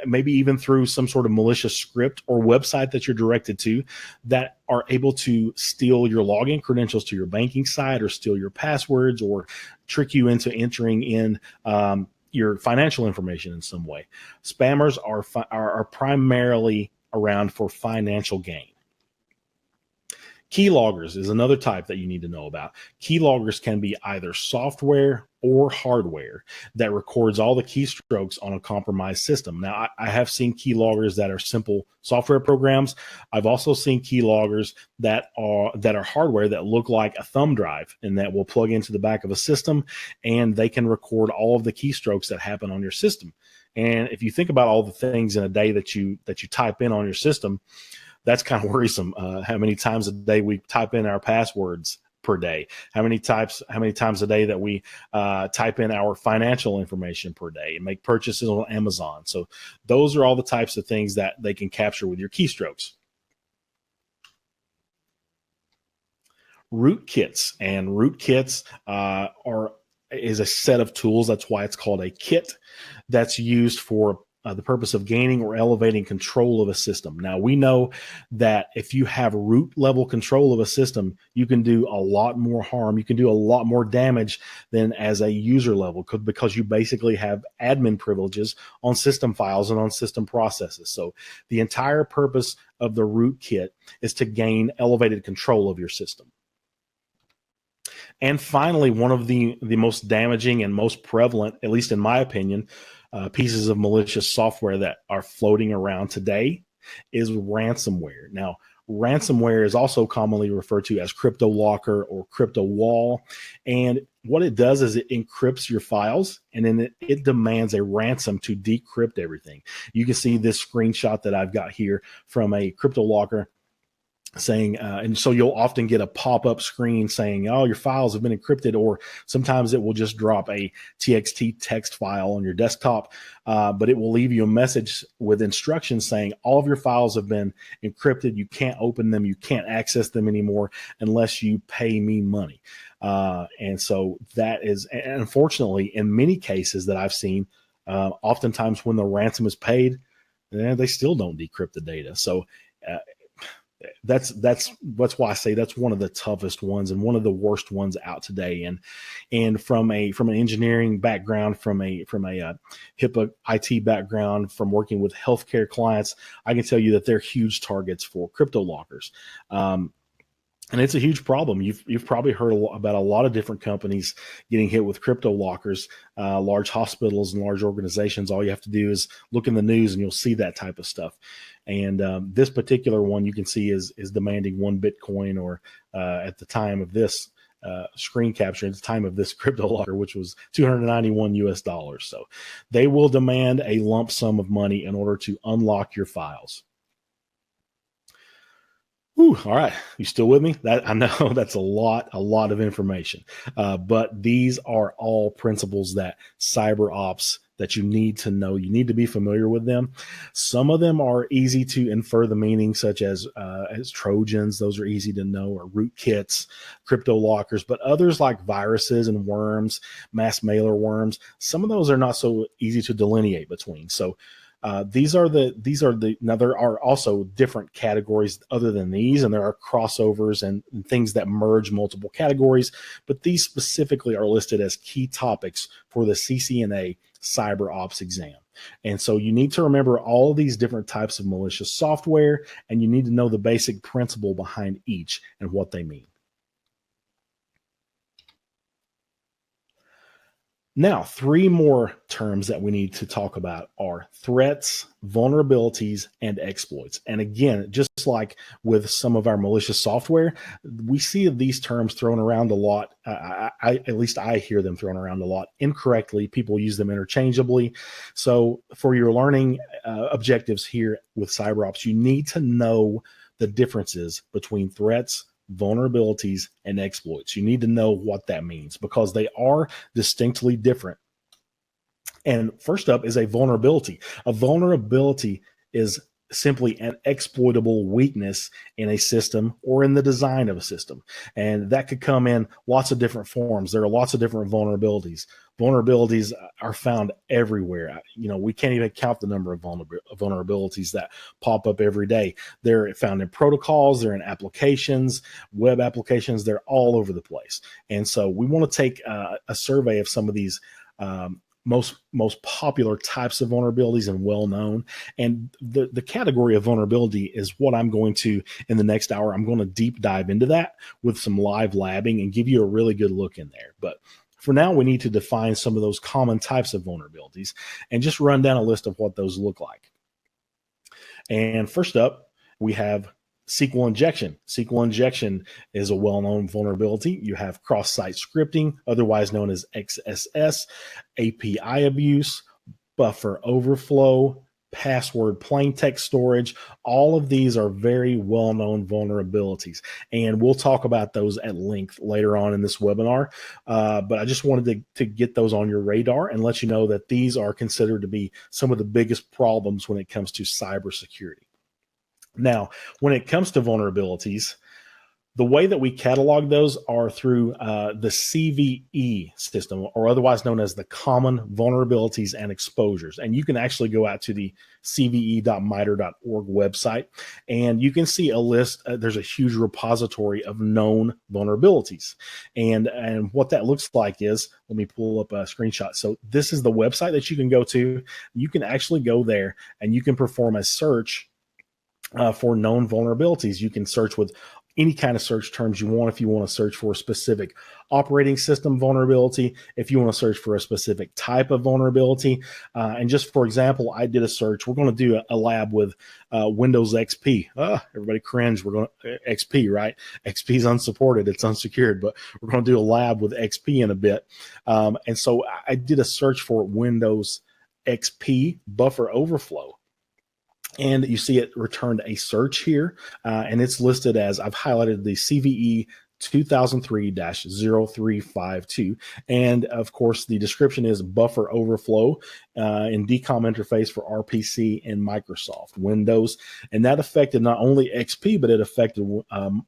maybe even through some sort of malicious script or website that you're directed to that are able to steal your login credentials to your banking site or steal your passwords or trick you into entering in your financial information in some way. Spammers are primarily around for financial gain. Keyloggers is another type that you need to know about. Keyloggers can be either software or hardware that records all the keystrokes on a compromised system. Now, I have seen keyloggers that are simple software programs. I've also seen keyloggers that are hardware that look like a thumb drive and that will plug into the back of a system, and they can record all of the keystrokes that happen on your system. And if you think about all the things in a day that you type in on your system, that's kind of worrisome. How many times a day we type in our passwords per day? How many times a day that we type in our financial information per day and make purchases on Amazon? So those are all the types of things that they can capture with your keystrokes. Rootkits, and rootkits is a set of tools. That's why it's called a kit. That's used for the purpose of gaining or elevating control of a system. Now, we know that if you have root level control of a system, you can do a lot more harm. You can do a lot more damage than as a user level because you basically have admin privileges on system files and on system processes. So the entire purpose of the rootkit is to gain elevated control of your system. And finally, one of the most damaging and most prevalent, at least in my opinion, pieces of malicious software that are floating around today is ransomware. Now, ransomware is also commonly referred to as crypto locker or crypto wall. And what it does is it encrypts your files, and then it demands a ransom to decrypt everything. You can see this screenshot that I've got here from a crypto locker saying, and so you'll often get a pop-up screen saying, oh, your files have been encrypted, or sometimes it will just drop a TXT text file on your desktop, but it will leave you a message with instructions saying all of your files have been encrypted. You can't open them. You can't access them anymore unless you pay me money. And so that is, and unfortunately, in many cases that I've seen, oftentimes when the ransom is paid, they still don't decrypt the data. So that's why I say that's one of the toughest ones and one of the worst ones out today. And from an engineering background, from a HIPAA IT background, from working with healthcare clients, I can tell you that they're huge targets for crypto lockers. And it's a huge problem. You've probably heard about a lot of different companies getting hit with crypto lockers, large hospitals and large organizations. All you have to do is look in the news and you'll see that type of stuff. And this particular one you can see is demanding 1 Bitcoin, or at the time of this screen capture, at the time of this crypto locker, which was $291 US. So they will demand a lump sum of money in order to unlock your files. Whew, all right. You still with me? That, I know that's a lot of information, but these are all principles that cyber ops that you need to know. You need to be familiar with them. Some of them are easy to infer the meaning, such as Trojans. Those are easy to know, or rootkits, crypto lockers, but others like viruses and worms, mass mailer worms, some of those are not so easy to delineate between. So These are the now there are also different categories other than these, and there are crossovers and things that merge multiple categories, but these specifically are listed as key topics for the CCNA Cyber Ops exam. And so you need to remember all of these different types of malicious software, and you need to know the basic principle behind each and what they mean. Now, three more terms that we need to talk about are threats, vulnerabilities, and exploits. And again, just like with some of our malicious software, we see these terms thrown around a lot. At least I hear them thrown around a lot incorrectly. People use them interchangeably. So for your learning objectives here with CyberOps, you need to know the differences between threats, vulnerabilities, and exploits. You need to know what that means because they are distinctly different. And first up is a vulnerability. A vulnerability is simply an exploitable weakness in a system or in the design of a system. And that could come in lots of different forms. There are lots of different vulnerabilities. Vulnerabilities are found everywhere. We can't even count the number of vulnerabilities that pop up every day. They're found in protocols, they're in applications, web applications, they're all over the place. And so we want to take a survey of some of these most popular types of vulnerabilities and well-known. And the category of vulnerability is what I'm going to, in the next hour, I'm going to deep dive into that with some live labbing and give you a really good look in there. But for now, we need to define some of those common types of vulnerabilities and just run down a list of what those look like. And first up, we have SQL injection. SQL injection is a well-known vulnerability. You have cross-site scripting, otherwise known as XSS, API abuse, buffer overflow, password plain text storage. All of these are very well-known vulnerabilities, and we'll talk about those at length later on in this webinar. But I just wanted to get those on your radar and let you know that these are considered to be some of the biggest problems when it comes to cybersecurity. Now, when it comes to vulnerabilities, the way that we catalog those are through the CVE system, or otherwise known as the Common Vulnerabilities and Exposures. And you can actually go out to the cve.mitre.org website, and you can see a list. There's a huge repository of known vulnerabilities. And what that looks like is, let me pull up a screenshot. So this is the website that you can go to. You can actually go there, and you can perform a search for known vulnerabilities. You can search with any kind of search terms you want. If you want to search for a specific operating system vulnerability, if you want to search for a specific type of vulnerability. And just for example, I did a search. We're going to do a lab with Windows XP. Everybody cringe. We're going to XP, right? XP is unsupported. It's unsecured, but we're going to do a lab with XP in a bit. And so I did a search for Windows XP buffer overflow. And you see it returned a search here, and it's listed as, I've highlighted the CVE 2003-0352. And of course, the description is buffer overflow in DCOM interface for RPC and Microsoft Windows. And that affected not only XP, but it affected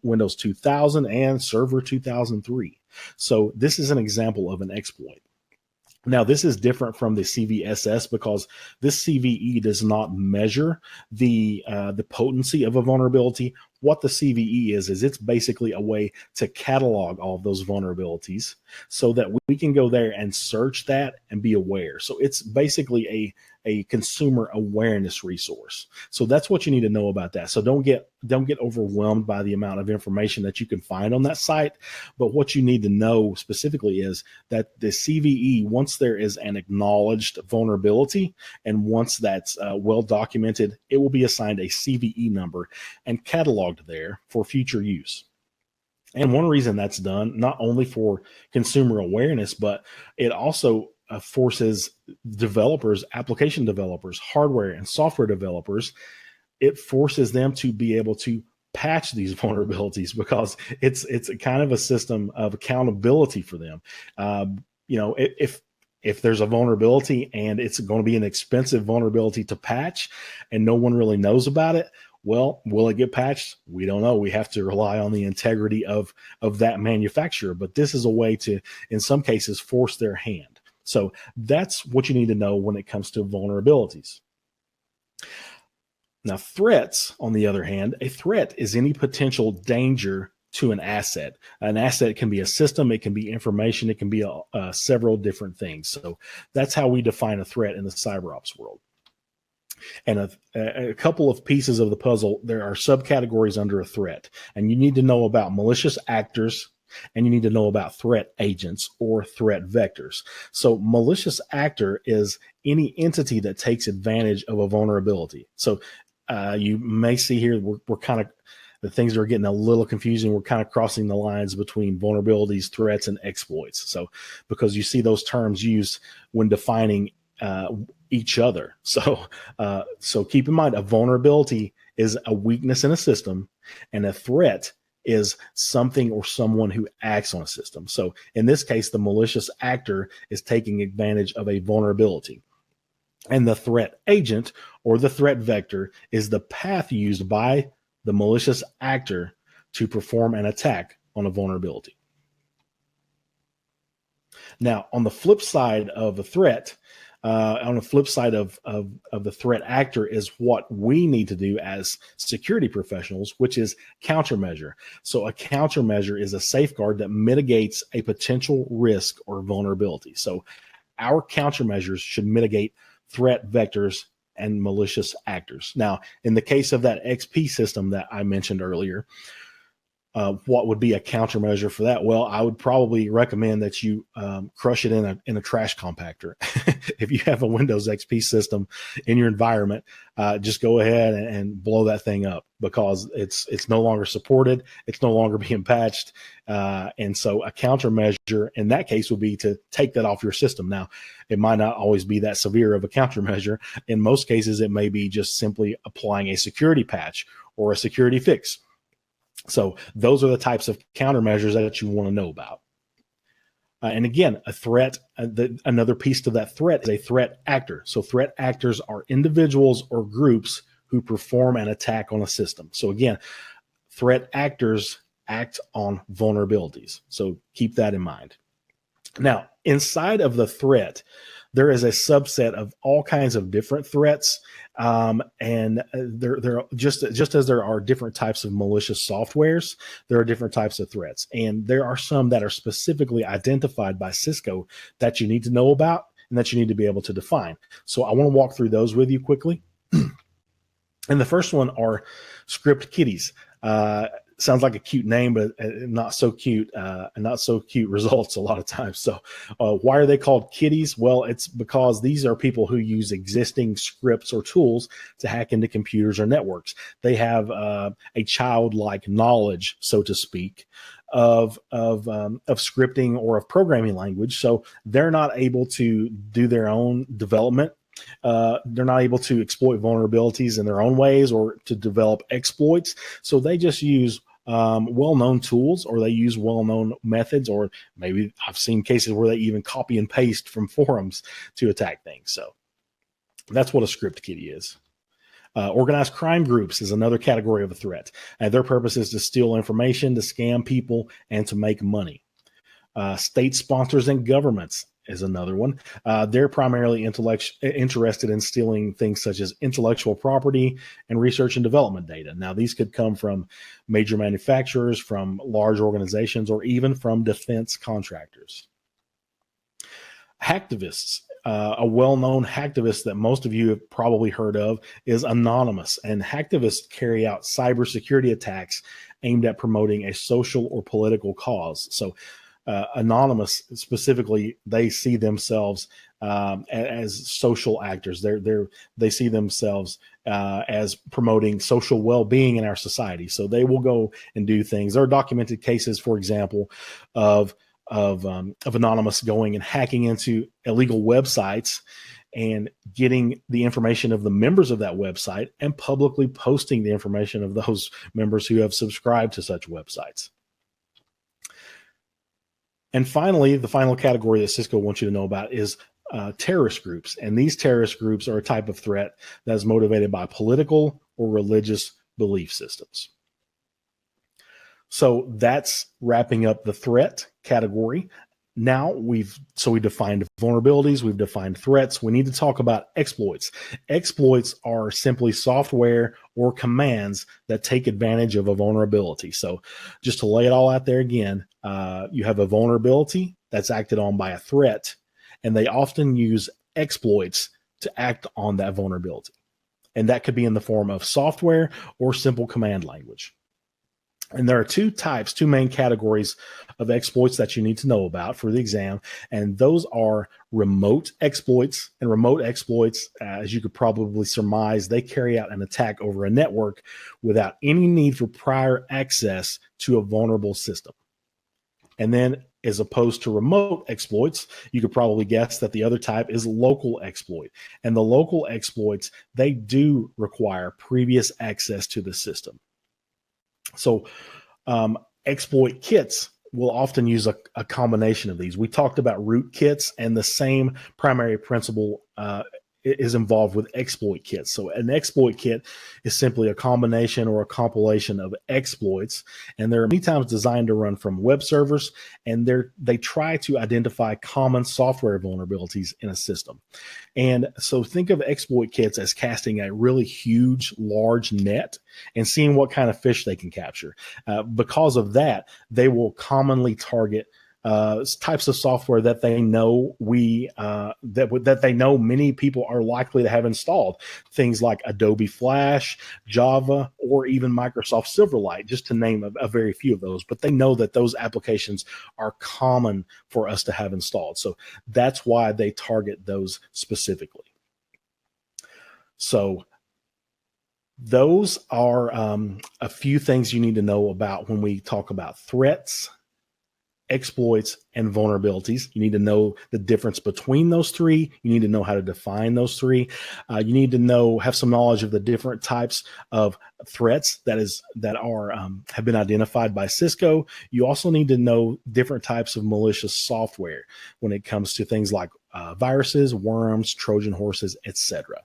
Windows 2000 and Server 2003. So this is an example of an exploit. Now, this is different from the CVSS because this CVE does not measure the potency of a vulnerability. What the CVE is it's basically a way to catalog all of those vulnerabilities so that we can go there and search that and be aware. So it's basically a consumer awareness resource. So that's what you need to know about that. So don't get overwhelmed by the amount of information that you can find on that site. But what you need to know specifically is that the CVE, once there is an acknowledged vulnerability and once that's well documented, it will be assigned a CVE number and cataloged there for future use. And one reason that's done, not only for consumer awareness, but it also forces developers, application developers, hardware and software developers, it forces them to be able to patch these vulnerabilities because it's a kind of a system of accountability for them. If there's a vulnerability and it's going to be an expensive vulnerability to patch and no one really knows about it, well, will it get patched? We don't know. We have to rely on the integrity of that manufacturer. But this is a way to, in some cases, force their hand. So that's what you need to know when it comes to vulnerabilities. Now, threats, on the other hand, a threat is any potential danger to an asset. An asset can be a system, it can be information, it can be several different things. So that's how we define a threat in the cyber ops world. And a couple of pieces of the puzzle, there are subcategories under a threat. And you need to know about malicious actors, and you need to know about threat agents or threat vectors. So malicious actor is any entity that takes advantage of a vulnerability. So you may see here, we're kind of, the things are getting a little confusing. We're kind of crossing the lines between vulnerabilities, threats, and exploits. So because you see those terms used when defining each other. So keep in mind, a vulnerability is a weakness in a system, and a threat is something or someone who acts on a system. So in this case, the malicious actor is taking advantage of a vulnerability. And the threat agent or the threat vector is the path used by the malicious actor to perform an attack on a vulnerability. Now, on the flip side of a threat, on the flip side of the threat actor is what we need to do as security professionals, which is countermeasure. So a countermeasure is a safeguard that mitigates a potential risk or vulnerability. So our countermeasures should mitigate threat vectors and malicious actors. Now, in the case of that XP system that I mentioned earlier, what would be a countermeasure for that? Well, I would probably recommend that you crush it in a trash compactor. If you have a Windows XP system in your environment, just go ahead and blow that thing up, because it's no longer supported. It's no longer being patched. And so a countermeasure in that case would be to take that off your system. Now, it might not always be that severe of a countermeasure. In most cases, it may be just simply applying a security patch or a security fix. So those are the types of countermeasures that you want to know about. And again, a threat, another piece to that threat is a threat actor. So threat actors are individuals or groups who perform an attack on a system. So again, threat actors act on vulnerabilities. So keep that in mind. Now, inside of the threat, there is a subset of all kinds of different threats. And there just as there are different types of malicious softwares, there are different types of threats. And there are some that are specifically identified by Cisco that you need to know about and that you need to be able to define. So I want to walk through those with you quickly. And the first one are script kiddies. Sounds like a cute name, but not so cute, and not so cute results a lot of times. So why are they called kiddies? Well, it's because these are people who use existing scripts or tools to hack into computers or networks. They have a childlike knowledge, so to speak, of scripting or of programming language. So they're not able to do their own development. They're not able to exploit vulnerabilities in their own ways or to develop exploits. So they just use well-known tools, or they use well-known methods, or maybe I've seen cases where they even copy and paste from forums to attack things. So that's what a script kiddie is. Organized crime groups is another category of a threat. Their purpose is to steal information, to scam people, and to make money. State sponsors and governments is another one. They're primarily interested in stealing things such as intellectual property and research and development data. Now, these could come from major manufacturers, from large organizations, or even from defense contractors. Hacktivists. A well-known hacktivist that most of you have probably heard of is Anonymous, and hacktivists carry out cybersecurity attacks aimed at promoting a social or political cause. So Anonymous specifically, they see themselves as social actors. They see themselves as promoting social well-being in our society. So they will go and do things. There are documented cases, for example, of Anonymous going and hacking into illegal websites and getting the information of the members of that website and publicly posting the information of those members who have subscribed to such websites. And finally, the final category that Cisco wants you to know about is terrorist groups. And these terrorist groups are a type of threat that is motivated by political or religious belief systems. So that's wrapping up the threat category. Now we defined vulnerabilities, we've defined threats. We need to talk about exploits. Exploits are simply software or commands that take advantage of a vulnerability. So just to lay it all out there again, you have a vulnerability that's acted on by a threat, and they often use exploits to act on that vulnerability. And that could be in the form of software or simple command language. And there are two main categories of exploits that you need to know about for the exam. And those are remote exploits. And remote exploits, as you could probably surmise, they carry out an attack over a network without any need for prior access to a vulnerable system. And then, as opposed to remote exploits, you could probably guess that the other type is local exploit. And the local exploits, they do require previous access to the system. So exploit kits will often use a combination of these. We talked about root kits, and the same primary principle is involved with exploit kits. So an exploit kit is simply a combination or a compilation of exploits, and they're many times designed to run from web servers, and they try to identify common software vulnerabilities in a system. And so think of exploit kits as casting a really huge, large net and seeing what kind of fish they can capture. Because of that, they will commonly target types of software that they know that they know many people are likely to have installed. Things like Adobe Flash, Java, or even Microsoft Silverlight, just to name a very few of those. But they know that those applications are common for us to have installed. So that's why they target those specifically. So those are a few things you need to know about when we talk about threats, exploits, and vulnerabilities. You need to know the difference between those three. You need to know how to define those three. You need to have some knowledge of the different types of threats that have been identified by Cisco. You also need to know different types of malicious software when it comes to things like viruses, worms, Trojan horses, etc.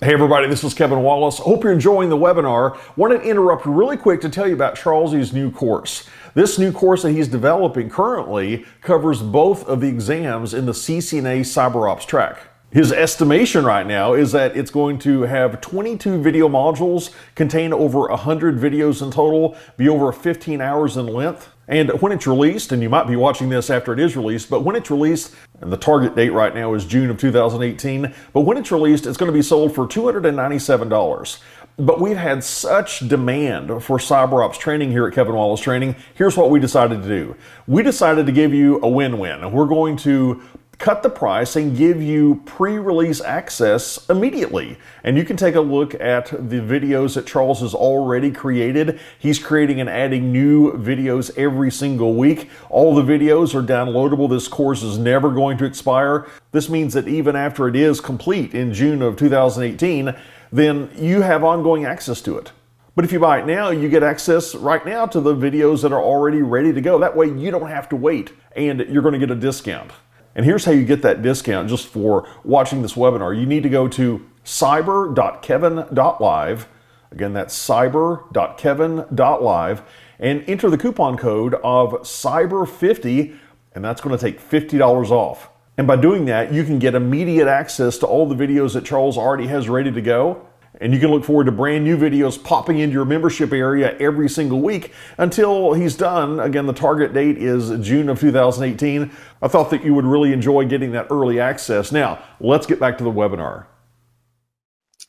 Hey everybody, this is Kevin Wallace. Hope you're enjoying the webinar. Want to interrupt really quick to tell you about Charles's new course. This new course that he's developing currently covers both of the exams in the CCNA Cyber Ops track. His estimation right now is that it's going to have 22 video modules, contain over 100 videos in total, be over 15 hours in length. And when it's released, and you might be watching this after it is released, but when it's released, and the target date right now is June of 2018, but when it's released, it's going to be sold for $297. But we've had such demand for cyber ops training here at Kevin Wallace Training. Here's what we decided to do. We decided to give you a win-win. We're going to cut the price and give you pre-release access immediately. And you can take a look at the videos that Charles has already created. He's creating and adding new videos every single week. All the videos are downloadable. This course is never going to expire. This means that even after it is complete in June of 2018, then you have ongoing access to it. But if you buy it now, you get access right now to the videos that are already ready to go. That way you don't have to wait, and you're going to get a discount. And here's how you get that discount just for watching this webinar. You need to go to cyber.kevin.live. Again, that's cyber.kevin.live, and enter the coupon code of cyber50, and that's going to take $50 off. And by doing that, you can get immediate access to all the videos that Charles already has ready to go. And you can look forward to brand new videos popping into your membership area every single week until he's done. Again, the target date is June of 2018. I thought that you would really enjoy getting that early access. Now, let's get back to the webinar.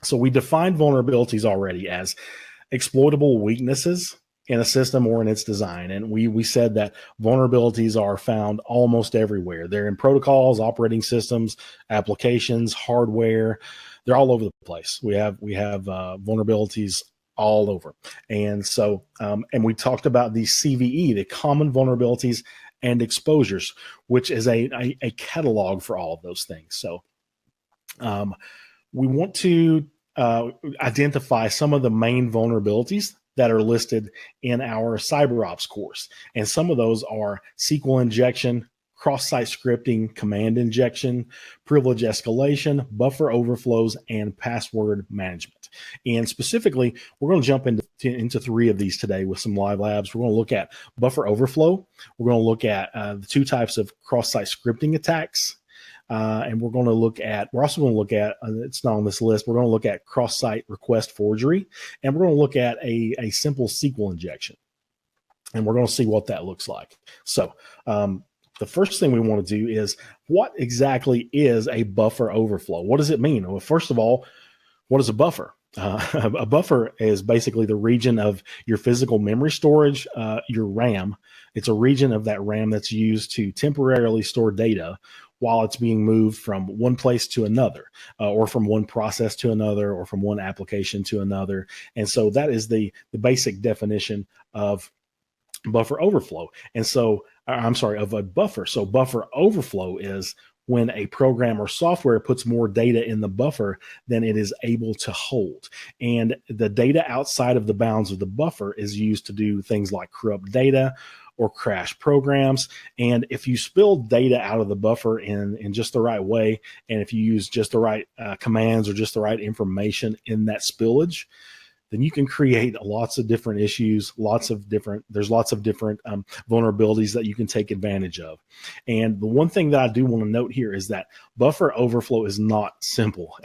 So we defined vulnerabilities already as exploitable weaknesses in a system or in its design. And we said that vulnerabilities are found almost everywhere. They're in protocols, operating systems, applications, hardware. They're all over the place. We have vulnerabilities all over. And so, and we talked about the CVE, the common vulnerabilities and exposures, which is a catalog for all of those things. So we want to identify some of the main vulnerabilities that are listed in our Cyber Ops course. And some of those are SQL injection, cross-site scripting, command injection, privilege escalation, buffer overflows, and password management. And specifically, we're going to jump into 3 of these today with some live labs. We're going to look at buffer overflow. We're going to look at the 2 types of cross-site scripting attacks. And we're also going to look at, it's not on this list, we're going to look at cross-site request forgery, and we're going to look at a simple SQL injection. And we're going to see what that looks like. So the first thing we want to do is, what exactly is a buffer overflow? What does it mean? Well, first of all, what is a buffer? A buffer is basically the region of your physical memory storage, your RAM. It's a region of that RAM that's used to temporarily store data while it's being moved from one place to another, or from one process to another, or from one application to another. And so that is the basic definition of buffer overflow. And so, I'm sorry, of a buffer. So buffer overflow is when a program or software puts more data in the buffer than it is able to hold. And the data outside of the bounds of the buffer is used to do things like corrupt data or crash programs. And if you spill data out of the buffer in just the right way, and if you use just the right commands or just the right information in that spillage, then you can create lots of different issues, there's lots of different vulnerabilities that you can take advantage of. And the one thing that I do want to note here is that buffer overflow is not simple.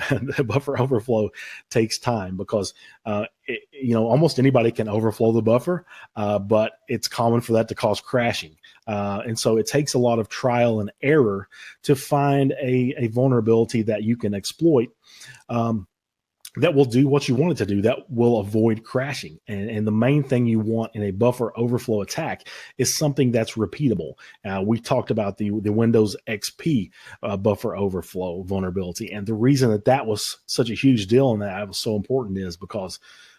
Buffer overflow takes time because almost anybody can overflow the buffer, but it's common for that to cause crashing. And so it takes a lot of trial and error to find a vulnerability that you can exploit, that will do what you want it to do, that will avoid crashing. And the main thing you want in a buffer overflow attack is something that's repeatable. We talked about the Windows XP buffer overflow vulnerability. And the reason that was such a huge deal and that was so important is because,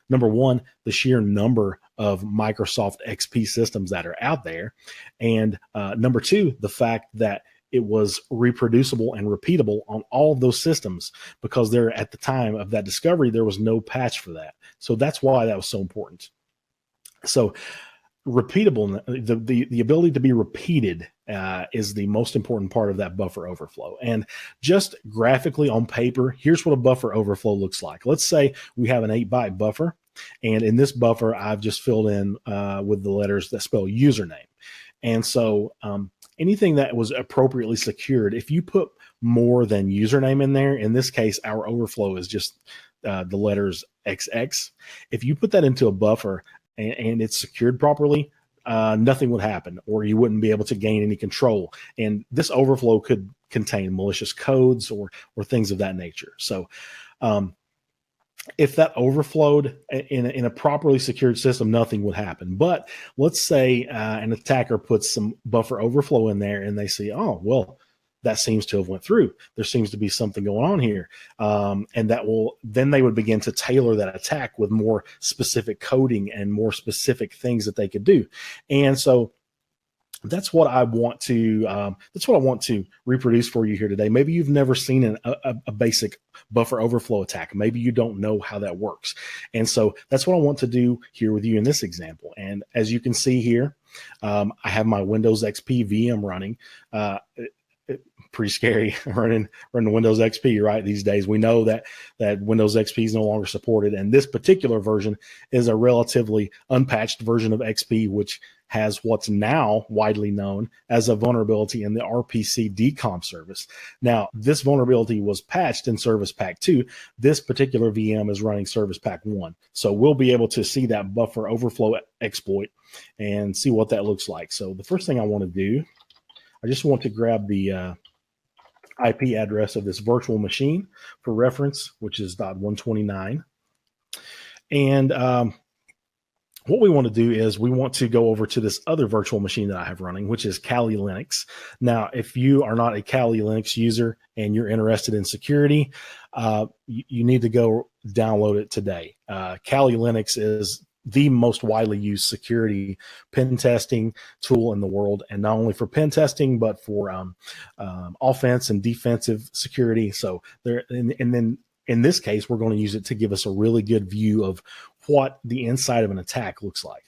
number one, the sheer number of Microsoft XP systems that are out there. And number two, the fact that it was reproducible and repeatable on all of those systems, because there, at the time of that discovery, there was no patch for that. So that's why that was so important. So repeatable, the ability to be repeated is the most important part of that buffer overflow. And just graphically on paper, here's what a buffer overflow looks like. Let's say we have an 8-byte buffer, and in this buffer, I've just filled in with the letters that spell username. And so anything that was appropriately secured, if you put more than username in there, in this case, our overflow is just the letters XX. If you put that into a buffer and it's secured properly, nothing would happen, or you wouldn't be able to gain any control. And this overflow could contain malicious codes or things of that nature. So if that overflowed in a properly secured system, nothing would happen. But let's say an attacker puts some buffer overflow in there and they see, oh, well, that seems to have went through. There seems to be something going on here. And then they would begin to tailor that attack with more specific coding and more specific things that they could do. And so that's what I want to reproduce for you here today. Maybe you've never seen a basic buffer overflow attack. Maybe you don't know how that works. And so that's what I want to do here with you in this example. And as you can see here, I have my Windows XP VM running. Pretty scary running Windows XP, right? These days, we know that Windows XP is no longer supported. And this particular version is a relatively unpatched version of XP, which has what's now widely known as a vulnerability in the RPC DCOM service. Now, this vulnerability was patched in Service Pack 2. This particular VM is running Service Pack 1. So we'll be able to see that buffer overflow exploit and see what that looks like. So the first thing I want to do, I just want to grab the IP address of this virtual machine for reference, which is .129. And what we want to do is we want to go over to this other virtual machine that I have running, which is Kali Linux. Now, if you are not a Kali Linux user and you're interested in security, you need to go download it today. Kali Linux is the most widely used security pen testing tool in the world, and not only for pen testing, but for offense and defensive security. So and then in this case, we're going to use it to give us a really good view of what the inside of an attack looks like.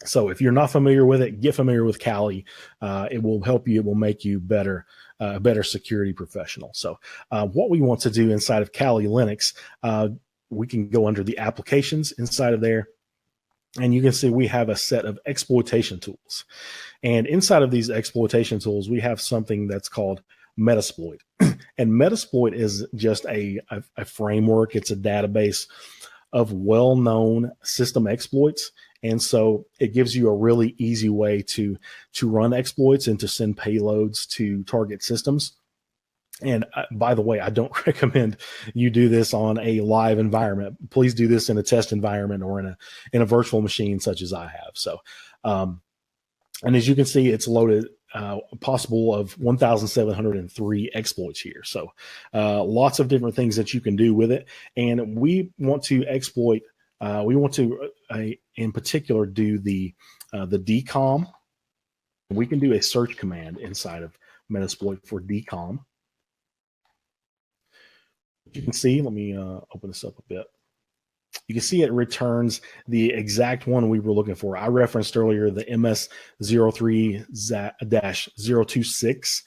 So if you're not familiar with it, get familiar with Kali. It will help you. It will make you better, a better security professional. So what we want to do inside of Kali Linux, we can go under the applications inside of there. And you can see we have a set of exploitation tools. And inside of these exploitation tools, we have something that's called Metasploit. And Metasploit is just a framework. It's a database of well-known system exploits. And so it gives you a really easy way to run exploits and to send payloads to target systems. And by the way, I don't recommend you do this on a live environment. Please do this in a test environment or in a virtual machine such as I have. So, and as you can see, it's loaded possible of 1,703 exploits here. So lots of different things that you can do with it. And we want to exploit, we want to, in particular, do the decom. We can do a search command inside of Metasploit for decom. You can see, let me open this up a bit. You can see it returns the exact one we were looking for. I referenced earlier the MS03-026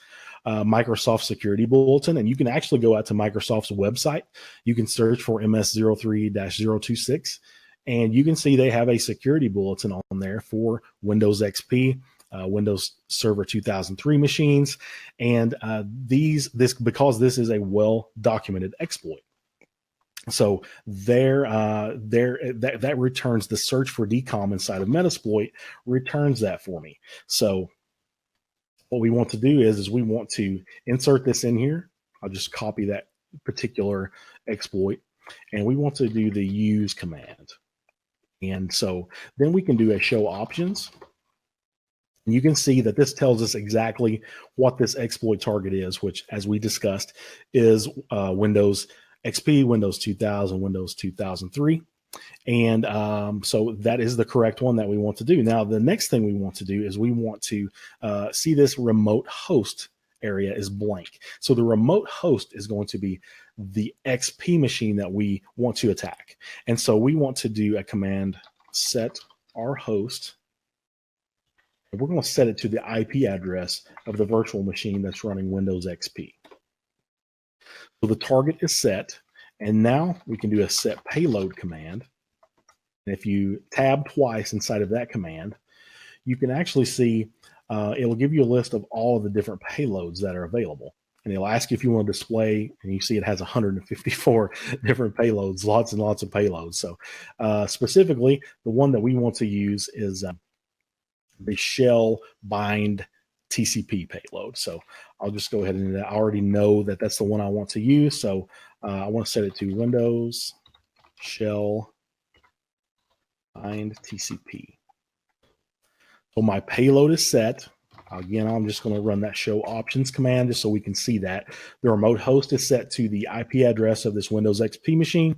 Microsoft Security Bulletin, and you can actually go out to Microsoft's website. You can search for MS03-026, and you can see they have a security bulletin on there for Windows XP, Windows Server 2003 machines, and because this is a well-documented exploit. So that returns the search for decom inside of Metasploit, returns that for me. So what we want to do is we want to insert this in here. I'll just copy that particular exploit, and we want to do the use command. And so then we can do a show options. And you can see that this tells us exactly what this exploit target is, which, as we discussed, is Windows XP, Windows 2000, Windows 2003. And so that is the correct one that we want to do. Now, the next thing we want to do is we want to see this remote host area is blank. So the remote host is going to be the XP machine that we want to attack. And so we want to do a command set our host. And we're going to set it to the IP address of the virtual machine that's running Windows XP. So the target is set, and now we can do a set payload command. And if you tab twice inside of that command, you can actually see it will give you a list of all of the different payloads that are available. And it'll ask you if you want to display, and you see it has 154 different payloads, lots and lots of payloads. So specifically, the one that we want to use is the shell bind TCP payload. So I'll just go ahead and I already know that that's the one I want to use. So I want to set it to Windows shell bind TCP. So my payload is set. Again, I'm just going to run that show options command just so we can see that. The remote host is set to the IP address of this Windows XP machine.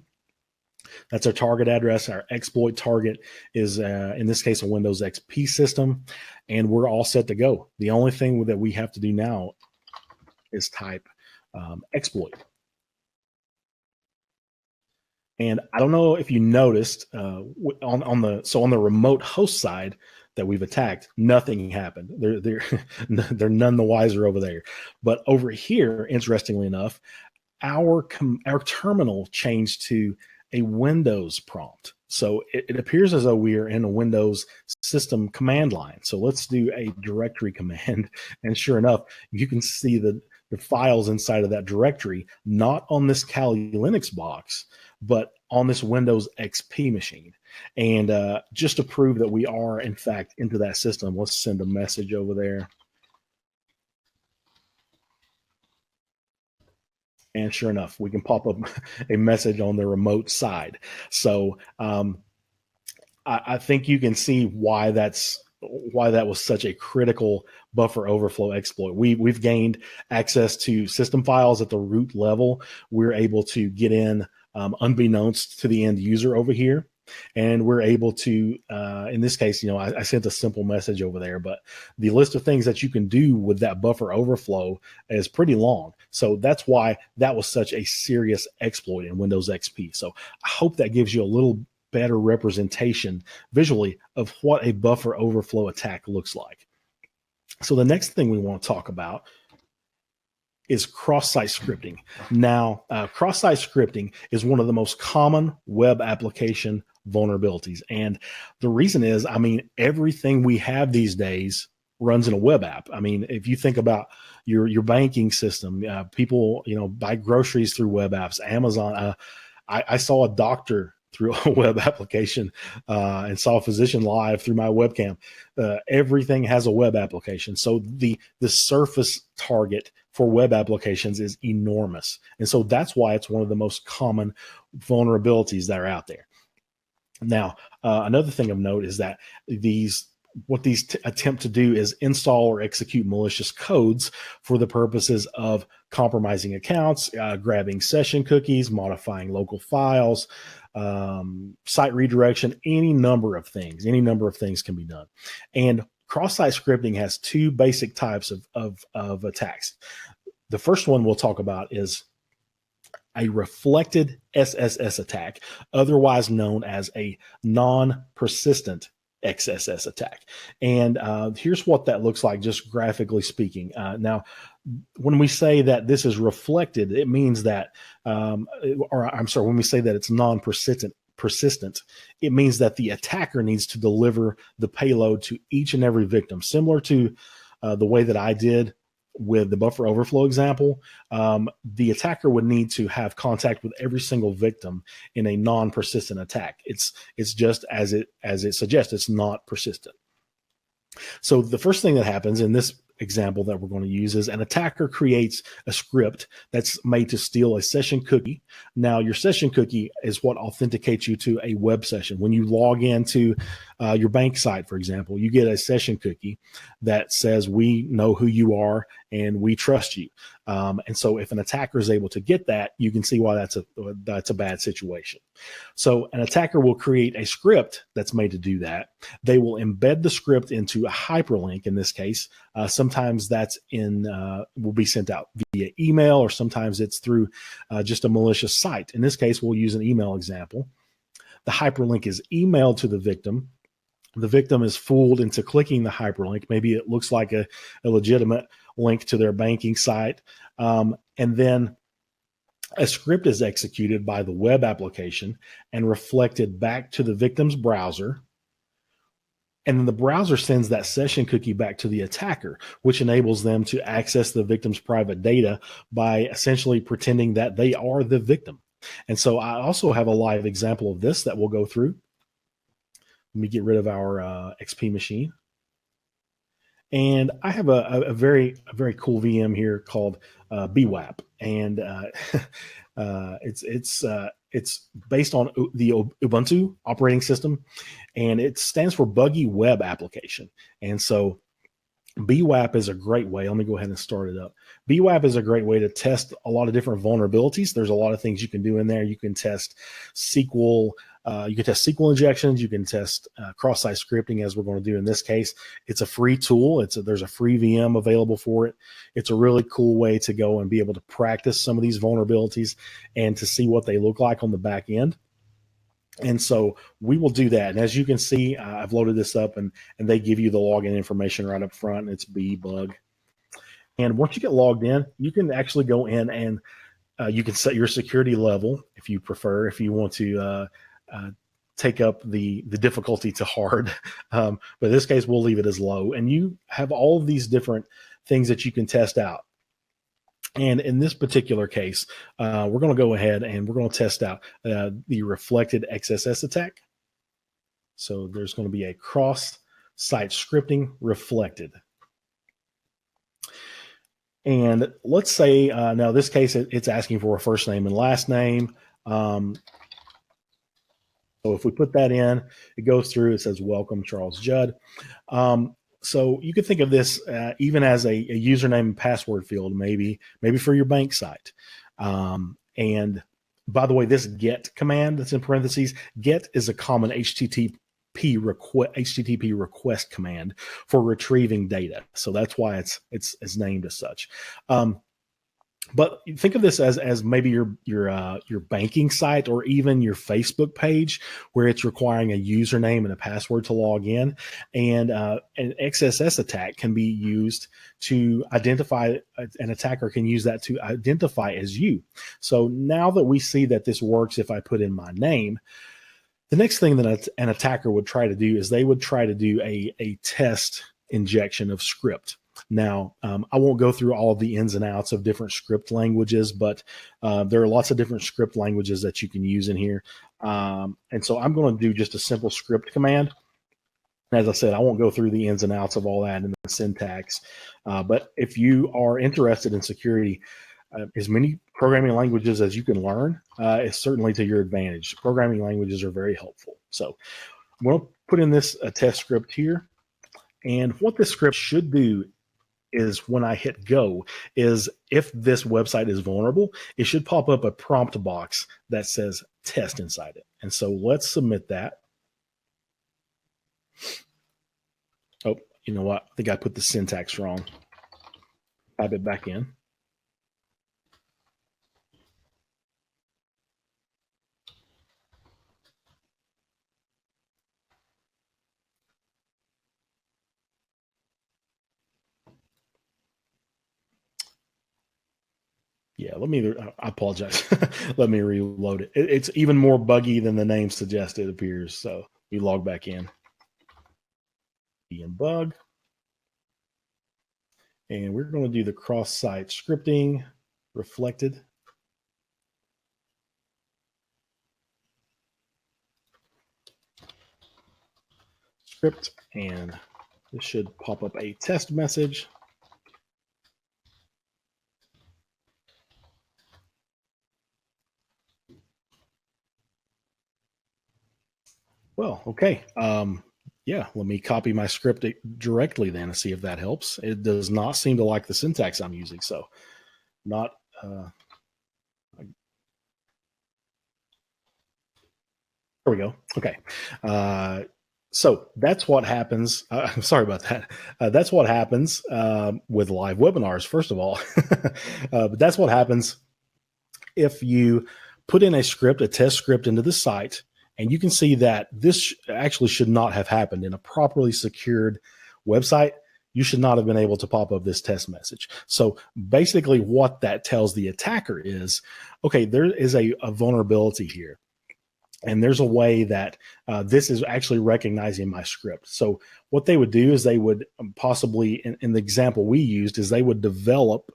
That's our target address. Our exploit target is, in this case, a Windows XP system, and we're all set to go. The only thing that we have to do now is type exploit. And I don't know if you noticed on the remote host side that we've attacked, nothing happened. They're none the wiser over there. But over here, interestingly enough, our terminal changed to a Windows prompt. So it appears as though we are in a Windows system command line. So let's do a directory command. And sure enough, you can see the files inside of that directory, not on this Kali Linux box, but on this Windows XP machine. And just to prove that we are, in fact, into that system, let's send a message over there. And sure enough, we can pop up a message on the remote side. So I think you can see why that was such a critical buffer overflow exploit. We've gained access to system files at the root level. We're able to get in unbeknownst to the end user over here. And we're able to, in this case, I sent a simple message over there, but the list of things that you can do with that buffer overflow is pretty long. So that's why that was such a serious exploit in Windows XP. So I hope that gives you a little better representation visually of what a buffer overflow attack looks like. So the next thing we want to talk about is cross-site scripting. Now, cross-site scripting is one of the most common web application vulnerabilities. And the reason is, I mean, everything we have these days runs in a web app. I mean, if you think about your banking system, people, buy groceries through web apps, Amazon. I saw a doctor through a web application and saw a physician live through my webcam. Everything has a web application. So the surface target for web applications is enormous. And so that's why it's one of the most common vulnerabilities that are out there. Now, another thing of note is that what these attempt to do is install or execute malicious codes for the purposes of compromising accounts, grabbing session cookies, modifying local files, site redirection, any number of things can be done. And cross-site scripting has two basic types of attacks. The first one we'll talk about is a reflected SSS attack, otherwise known as a non-persistent XSS attack. And here's what that looks like, just graphically speaking. Now, when we say that this is reflected, it means that, when we say that it's non-persistent, it means that the attacker needs to deliver the payload to each and every victim, similar to the way that I did with the buffer overflow example. The attacker would need to have contact with every single victim in a non-persistent attack. It's just as it suggests, it's not persistent. So the first thing that happens in this example that we're going to use is an attacker creates a script that's made to steal a session cookie. Now, your session cookie is what authenticates you to a web session. When you log into your bank site, for example, you get a session cookie that says, we know who you are and we trust you. And so if an attacker is able to get that, you can see why that's a bad situation. So an attacker will create a script that's made to do that. They will embed the script into a hyperlink. In this case, sometimes that's will be sent out via email, or sometimes it's through just a malicious site. In this case, we'll use an email example. The hyperlink is emailed to the victim. The victim is fooled into clicking the hyperlink. Maybe it looks like a legitimate link to their banking site. And then a script is executed by the web application and reflected back to the victim's browser. And then the browser sends that session cookie back to the attacker, which enables them to access the victim's private data by essentially pretending that they are the victim. And so I also have a live example of this that we'll go through. Let me get rid of our XP machine. And I have a very cool VM here called BWAP, and it's based on the Ubuntu operating system, and it stands for Buggy Web Application. And so BWAP is a great way. Let me go ahead and start it up. BWAP is a great way to test a lot of different vulnerabilities. There's a lot of things you can do in there. You can test SQL. You can test SQL injections. You can test cross-site scripting, as we're going to do in this case. It's a free tool. There's a free VM available for it. It's a really cool way to go and be able to practice some of these vulnerabilities and to see what they look like on the back end. And so we will do that. And as you can see, I've loaded this up, and they give you the login information right up front. And it's BBug. And once you get logged in, you can actually go in and you can set your security level if you prefer, if you want to take up the difficulty to hard. But in this case, we'll leave it as low. And you have all of these different things that you can test out. And in this particular case, we're going to go ahead and we're going to test out the reflected XSS attack. So there's going to be a cross-site scripting reflected. And let's say, now in this case, it's asking for a first name and last name. So if we put that in, it goes through, it says, welcome, Charles Judd. So you could think of this even as a username and password field, maybe for your bank site. And by the way, this get command that's in parentheses, get is a common HTTP request command for retrieving data. So that's why it's named as such. But think of this as maybe your banking site or even your Facebook page, where it's requiring a username and a password to log in. And an XSS attack can be used to identify, an attacker can use that to identify as you. So now that we see that this works, if I put in my name, the next thing that an attacker would try to do is they would try to do a test injection of script. Now, I won't go through all of the ins and outs of different script languages, but there are lots of different script languages that you can use in here. And so I'm going to do just a simple script command. As I said, I won't go through the ins and outs of all that and the syntax. But if you are interested in security, as many programming languages as you can learn is certainly to your advantage. Programming languages are very helpful. So I'm going to put in this test script here. And what this script should do is, when I hit go, is if this website is vulnerable, it should pop up a prompt box that says test inside it. And so let's submit that. Oh, you know what? I think I put the syntax wrong. Type it back in. Yeah, I apologize. Let me reload it. It's even more buggy than the name suggests, it appears. So we log back in. Bug. And we're going to do the cross-site scripting reflected. Script, and this should pop up a test message. Well, okay. Yeah, let me copy my script directly then and see if that helps. It does not seem to like the syntax I'm using, so not. There we go. Okay. So that's what happens. I'm sorry about that. That's what happens with live webinars, first of all. But that's what happens if you put in a script, a test script into the site. And you can see that this actually should not have happened in a properly secured website. You should not have been able to pop up this test message. So basically what that tells the attacker is, okay, there is a vulnerability here. And there's a way that this is actually recognizing my script. So what they would do is they would possibly, in the example we used, is they would develop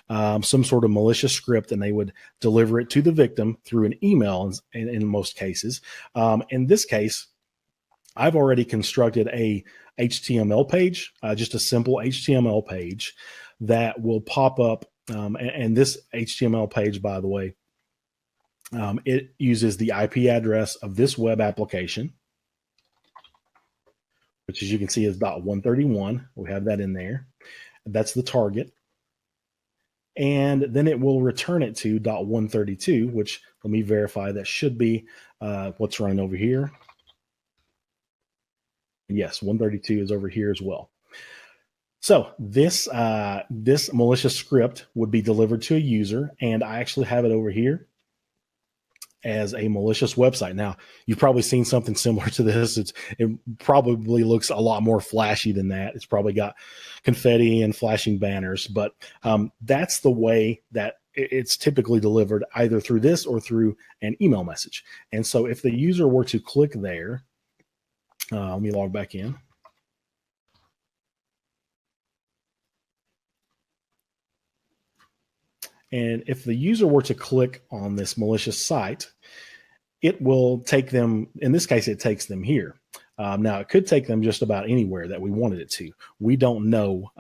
some sort of malicious script, and they would deliver it to the victim through an email in most cases. In this case, I've already constructed a HTML page, just a simple HTML page that will pop up. And this HTML page, by the way, it uses the IP address of this web application, which, as you can see, is .131. We have that in there. That's the target. And then it will return it to .132, which, let me verify, that should be what's running over here. Yes, 132 is over here as well. So this malicious script would be delivered to a user, and I actually have it over here as a malicious website. Now, you've probably seen something similar to this. It probably looks a lot more flashy than that. It's probably got confetti and flashing banners, but that's the way that it's typically delivered, either through this or through an email message. And so if the user were to click there, let me log back in. And if the user were to click on this malicious site, it will take them, in this case, it takes them here. Now, it could take them just about anywhere that we wanted it to. We don't know,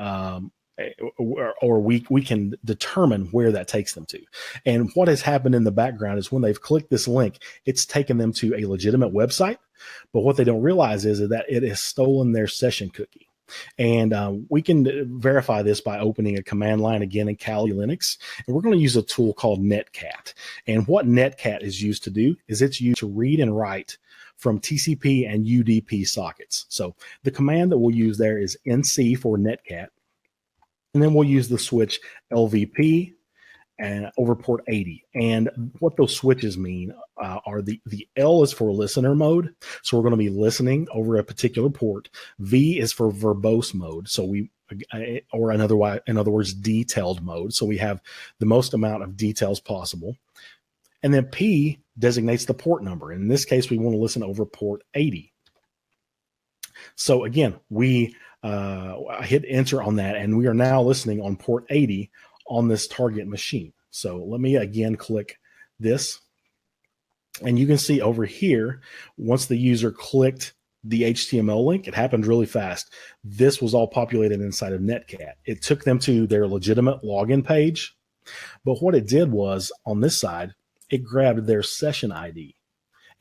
or we can determine where that takes them to. And what has happened in the background is when they've clicked this link, it's taken them to a legitimate website. But what they don't realize is that it has stolen their session cookie. And we can verify this by opening a command line again in Kali Linux. And we're going to use a tool called Netcat. And what Netcat is used to do is it's used to read and write from TCP and UDP sockets. So the command that we'll use there is NC for Netcat. And then we'll use the switch LVP and over port 80. And what those switches mean are the L is for listener mode. So we're going to be listening over a particular port. V is for verbose mode. So or in other words, detailed mode. So we have the most amount of details possible. And then P designates the port number. In this case, we want to listen over port 80. So again, I hit enter on that, and we are now listening on port 80 on this target machine. So let me again click this. And you can see over here, once the user clicked the HTML link, it happened really fast. This was all populated inside of Netcat. It took them to their legitimate login page. But what it did was, on this side, it grabbed their session ID.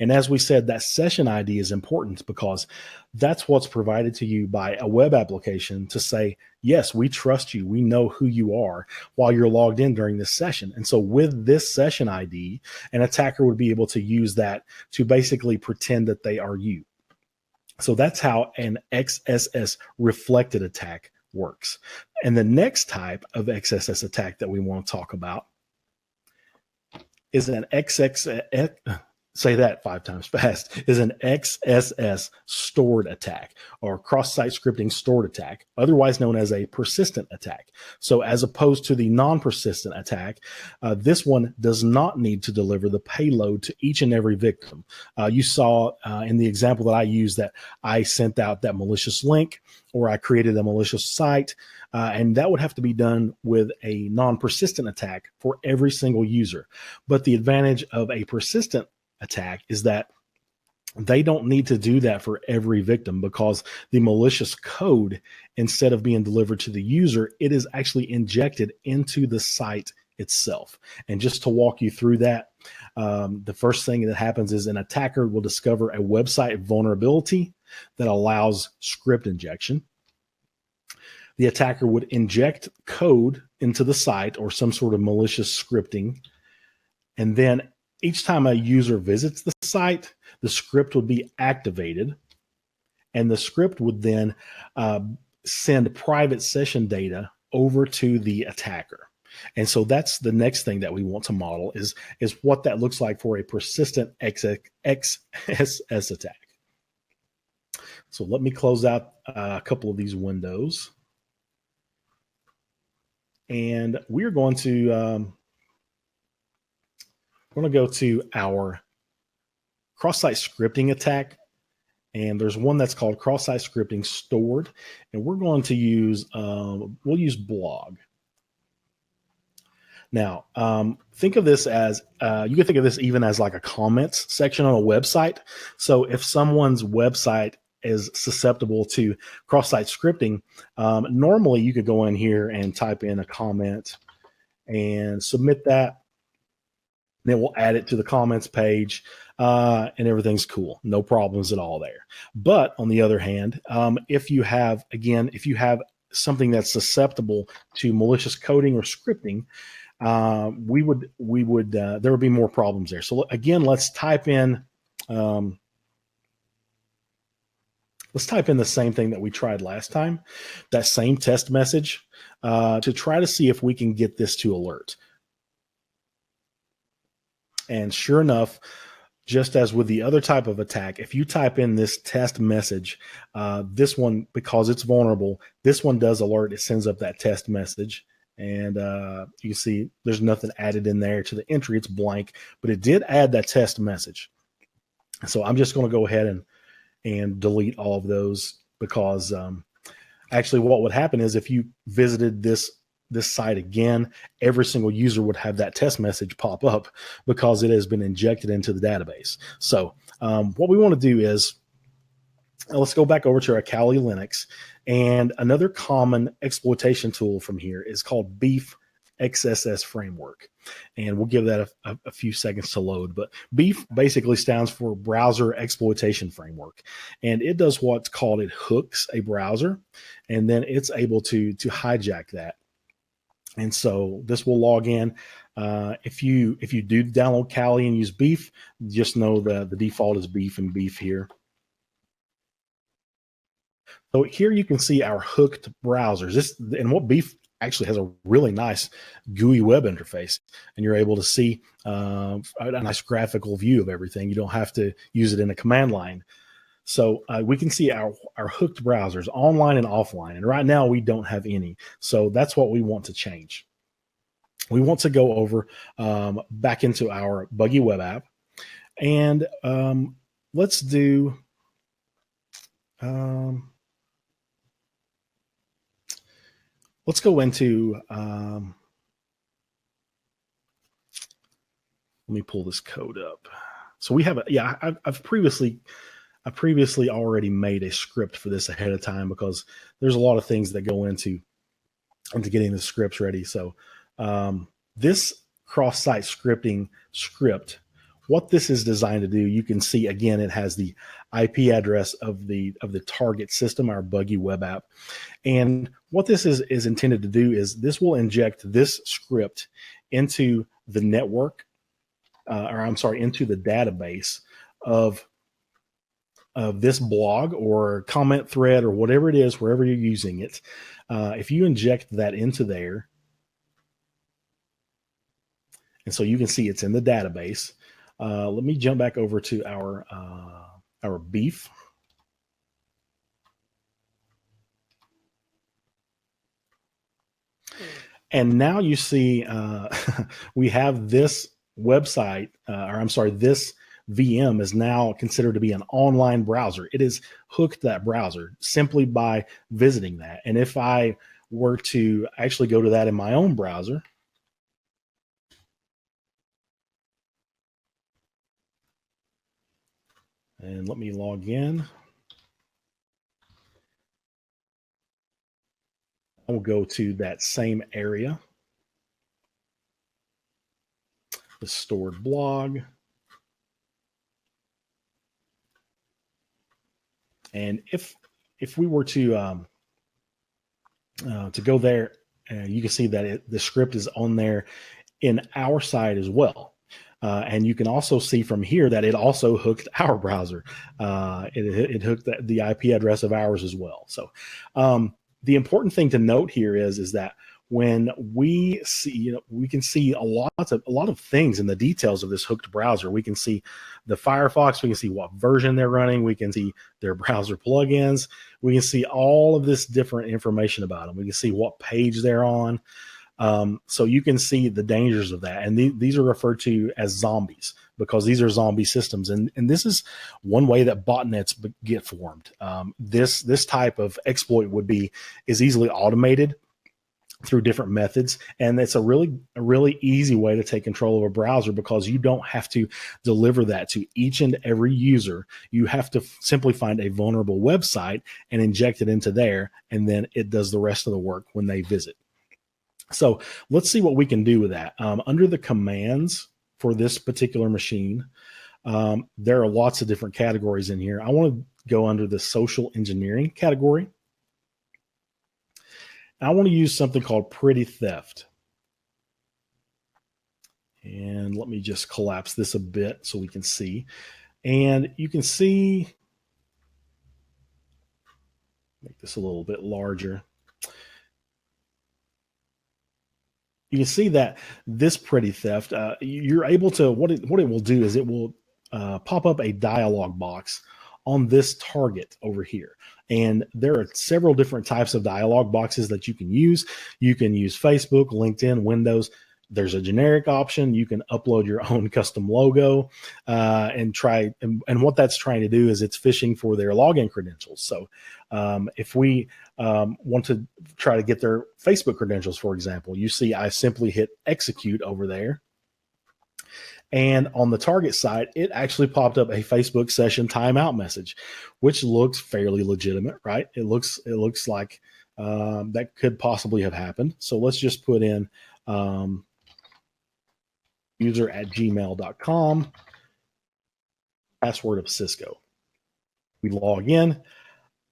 And as we said, that session ID is important because that's what's provided to you by a web application to say, yes, we trust you. We know who you are while you're logged in during this session. And so with this session ID, an attacker would be able to use that to basically pretend that they are you. So that's how an XSS reflected attack works. And the next type of XSS attack that we want to talk about is an say that 5 times fast, is an XSS stored attack, or cross-site scripting stored attack, otherwise known as a persistent attack. So as opposed to the non-persistent attack, this one does not need to deliver the payload to each and every victim. You saw in the example that I used that I sent out that malicious link, or I created a malicious site, and that would have to be done with a non-persistent attack for every single user. But the advantage of a persistent attack is that they don't need to do that for every victim, because the malicious code, instead of being delivered to the user, it is actually injected into the site itself. And just to walk you through that, the first thing that happens is an attacker will discover a website vulnerability that allows script injection. The attacker would inject code into the site or some sort of malicious scripting, and then each time a user visits the site, the script would be activated, and the script would then send private session data over to the attacker. And so that's the next thing that we want to model is what that looks like for a persistent XSS attack. So let me close out a couple of these windows. And we're going to go to our cross-site scripting attack, and there's one that's called cross-site scripting stored, and we're going to use we'll use blog. Now, think of this as you can think of this even as like a comments section on a website. So if someone's website is susceptible to cross-site scripting, normally you could go in here and type in a comment and submit that. Then we'll add it to the comments page, and everything's cool. No problems at all there. But on the other hand, if you have something that's susceptible to malicious coding or scripting, there would be more problems there. So again, let's type in the same thing that we tried last time, that same test message, to try to see if we can get this to alert. And sure enough, just as with the other type of attack, if you type in this test message, this one, because it's vulnerable, this one does alert. It sends up that test message. And you can see there's nothing added in there to the entry. It's blank, but it did add that test message. So I'm just going to go ahead and delete all of those, because actually what would happen is if you visited this site again, every single user would have that test message pop up because it has been injected into the database. So what we want to do is, let's go back over to our Kali Linux, and another common exploitation tool from here is called Beef XSS Framework. And we'll give that a few seconds to load, but Beef basically stands for Browser Exploitation Framework. And it does what's called, it hooks a browser, and then it's able to hijack that. And so this will log in. If you do download Kali and use Beef, just know that the default is Beef and Beef here. So here you can see our hooked browsers. And what Beef actually has a really nice GUI web interface, and you're able to see a nice graphical view of everything. You don't have to use it in a command line. So we can see our hooked browsers online and offline. And right now we don't have any. So that's what we want to change. We want to go over back into our buggy web app, and let's do let's go into let me pull this code up. So we have I've previously already made a script for this ahead of time, because there's a lot of things that go into getting the scripts ready. So this cross-site scripting script, what this is designed to do, you can see again, it has the IP address of the target system, our buggy web app. And what this is intended to do is this will inject this script into the network, into the database of this blog or comment thread or whatever it is, wherever you're using it. If you inject that into there, and so you can see it's in the database. Let me jump back over to our beef. And now you see we have this website, this VM is now considered to be an online browser. It is hooked that browser simply by visiting that. And if I were to actually go to that in my own browser, and let me log in, I will go to that same area, the stored blog. And if we were to go there, you can see that the script is on there in our side as well. And you can also see from here that it also hooked our browser. It hooked the IP address of ours as well. So the important thing to note here is that when we see, we can see a lot of things in the details of this hooked browser. We can see the Firefox, we can see what version they're running, we can see their browser plugins, we can see all of this different information about them. We can see what page they're on. So you can see the dangers of that. And these are referred to as zombies, because these are zombie systems. And this is one way that botnets get formed. This type of exploit is easily automated through different methods. And it's a really easy way to take control of a browser, because you don't have to deliver that to each and every user. You have to simply find a vulnerable website and inject it into there, and then it does the rest of the work when they visit. So let's see what we can do with that. Under the commands for this particular machine, there are lots of different categories in here. I want to go under the social engineering category. I want to use something called pretty theft. And let me just collapse this a bit so we can see. And you can see, make this a little bit larger. You can see that this pretty theft, you're able to, what it will do is it will pop up a dialog box on this target over here. And there are several different types of dialog boxes that you can use. You can use Facebook, LinkedIn, Windows. There's a generic option. You can upload your own custom logo and what that's trying to do is it's fishing for their login credentials. So if we want to try to get their Facebook credentials, for example, you see I simply hit execute over there. And on the target side, it actually popped up a Facebook session timeout message, which looks fairly legitimate, right? It looks like that could possibly have happened. So let's just put in user@gmail.com, password of Cisco. We log in.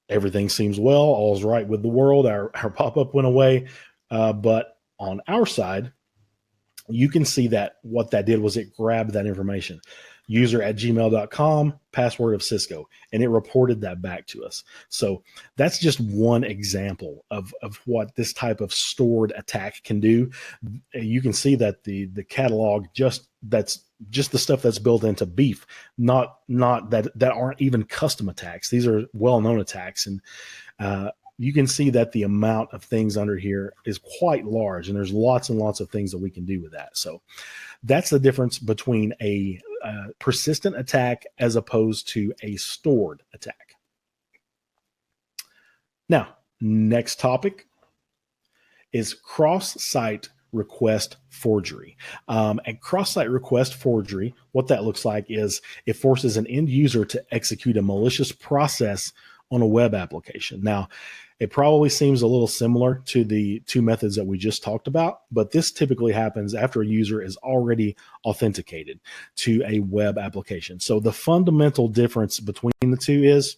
Everything seems well. All's right with the world. Our pop-up went away. But on our side, you can see that what that did was it grabbed that information. User@gmail.com, password of Cisco, and it reported that back to us. So that's just one example of what this type of stored attack can do. You can see that the catalog that's just the stuff that's built into beef, not that aren't even custom attacks. These are well-known attacks, and you can see that the amount of things under here is quite large, and there's lots and lots of things that we can do with that. So that's the difference between a persistent attack as opposed to a stored attack. Now, next topic is cross-site request forgery. And cross-site request forgery, what that looks like is it forces an end user to execute a malicious process on a web application. Now, it probably seems a little similar to the two methods that we just talked about, but this typically happens after a user is already authenticated to a web application. So the fundamental difference between the two is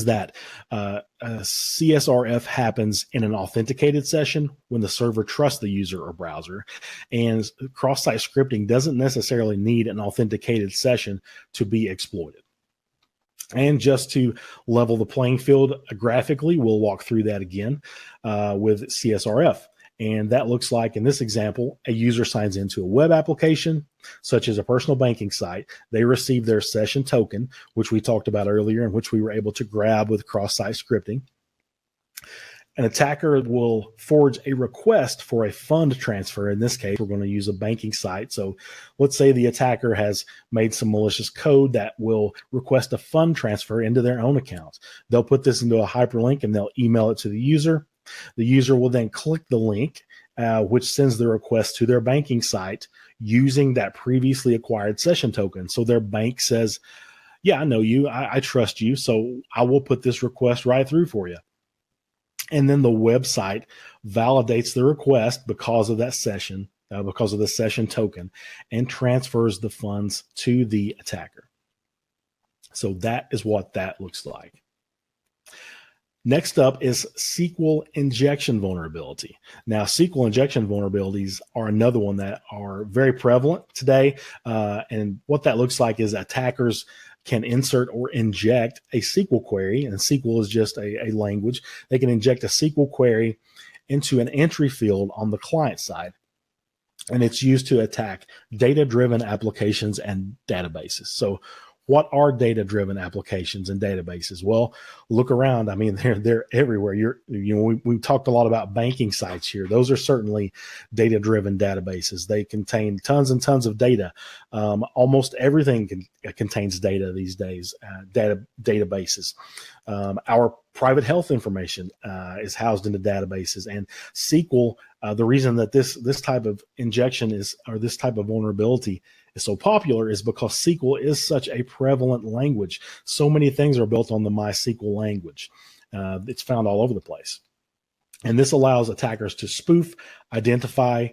that CSRF happens in an authenticated session when the server trusts the user or browser, and cross-site scripting doesn't necessarily need an authenticated session to be exploited. And just to level the playing field graphically, we'll walk through that again with CSRF. And that looks like, in this example, a user signs into a web application, such as a personal banking site. They receive their session token, which we talked about earlier, and which we were able to grab with cross-site scripting. An attacker will forge a request for a fund transfer. In this case, we're going to use a banking site. So let's say the attacker has made some malicious code that will request a fund transfer into their own account. They'll put this into a hyperlink and they'll email it to the user. The user will then click the link, which sends the request to their banking site using that previously acquired session token. So their bank says, yeah, I know you. I trust you. So I will put this request right through for you. And then the website validates the request because of that session, because of the session token, and transfers the funds to the attacker. So that is what that looks like. Next up is SQL injection vulnerability. Now, SQL injection vulnerabilities are another one that are very prevalent today. And what that looks like is attackers can insert or inject a SQL query, and SQL is just a language. They can inject a SQL query into an entry field on the client side, and it's used to attack data-driven applications and databases. So what are data-driven applications and databases? Well, look around. I mean, they're everywhere. We talked a lot about banking sites here. Those are certainly data-driven databases. They contain tons and tons of data. Almost everything contains data these days. Databases. Our private health information is housed in the databases, and SQL. The reason that this type of injection this type of vulnerability is so popular is because SQL is such a prevalent language. So many things are built on the MySQL language. It's found all over the place. And this allows attackers to spoof, identify,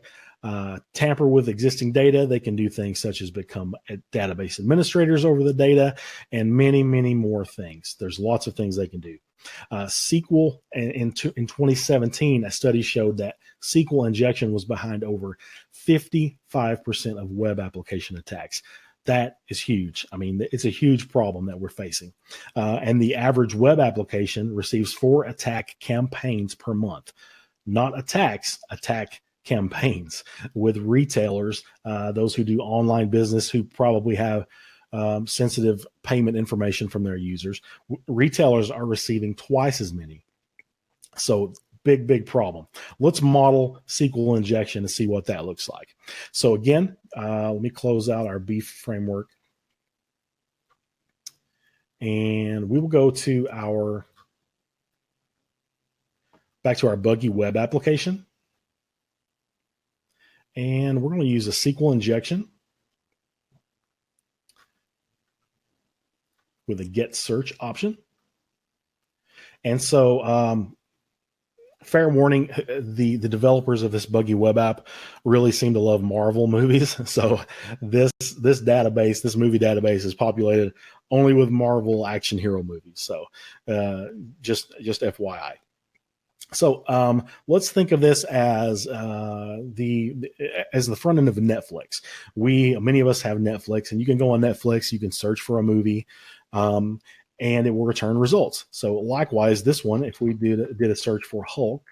tamper with existing data. They can do things such as become database administrators over the data and many, many more things. There's lots of things they can do. SQL in 2017, a study showed that SQL injection was behind over 55% of web application attacks. That is huge. I mean, it's a huge problem that we're facing. And the average web application receives 4 attack campaigns per month. Not attacks, attack campaigns with retailers, those who do online business who probably have sensitive payment information from their users. Retailers are receiving twice as many. So big problem. Let's model SQL injection and see what that looks like. So again, let me close out our beef framework. And we will go to back to our buggy web application. And we're going to use a SQL injection with a get search option. And so, fair warning, the developers of this buggy web app really seem to love Marvel movies. So this database, this movie database, is populated only with Marvel action hero movies. So just FYI. So let's think of this as the front end of Netflix. Many of us have Netflix, and you can go on Netflix, you can search for a movie, and it will return results. So likewise, this one, if we did a search for Hulk,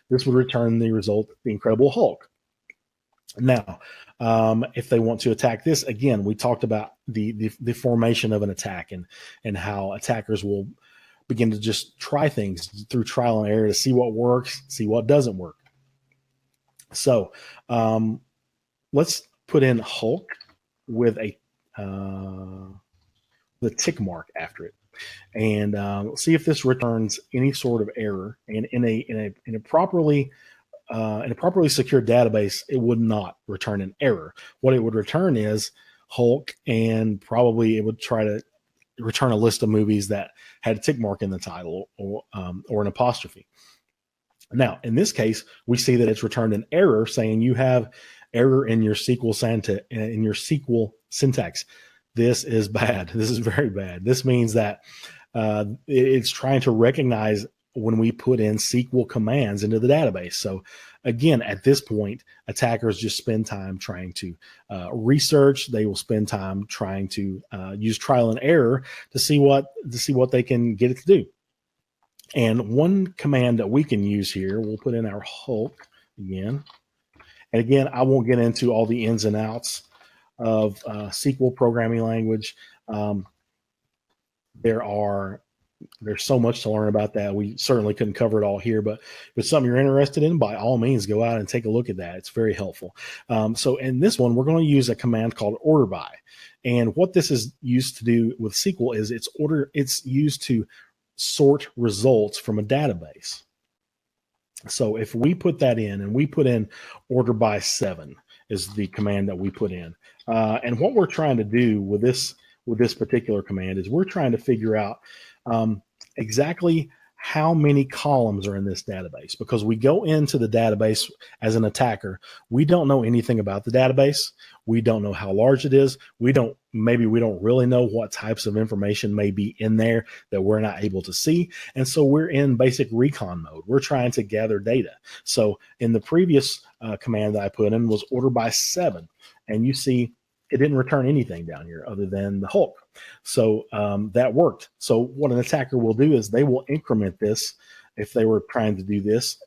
this would return the result, the Incredible Hulk. Now, if they want to attack this, again, we talked about the formation of an attack and how attackers will begin to just try things through trial and error to see what works, see what doesn't work. So let's put in Hulk with a tick mark after it, and see if this returns any sort of error. And in a properly secured database, it would not return an error. What it would return is Hulk, and probably it would try to return a list of movies that had a tick mark in the title or an apostrophe. Now, in this case, we see that it's returned an error saying you have error in your SQL syntax. This is bad. This is very bad. This means that it's trying to recognize when we put in SQL commands into the database. So again, at this point, attackers just spend time trying to research. They will spend time trying to use trial and error to see what they can get it to do. And one command that we can use here, we'll put in our Hulk again. And again, I won't get into all the ins and outs of SQL programming language. There's so much to learn about that. We certainly couldn't cover it all here, but if it's something you're interested in, by all means, go out and take a look at that. It's very helpful. So in this one, we're going to use a command called order by. And what this is used to do with SQL is it's used to sort results from a database. So if we put that in, and we put in order by 7 is the command that we put in. And what we're trying to do with this particular command is we're trying to figure out exactly how many columns are in this database, because we go into the database as an attacker. We don't know anything about the database. We don't know how large it is. Maybe we don't really know what types of information may be in there that we're not able to see. And so we're in basic recon mode. We're trying to gather data. So in the previous command that I put in was order by 7, and you see it didn't return anything down here other than the Hulk. So that worked. So what an attacker will do is they will increment this, if they were trying to do this,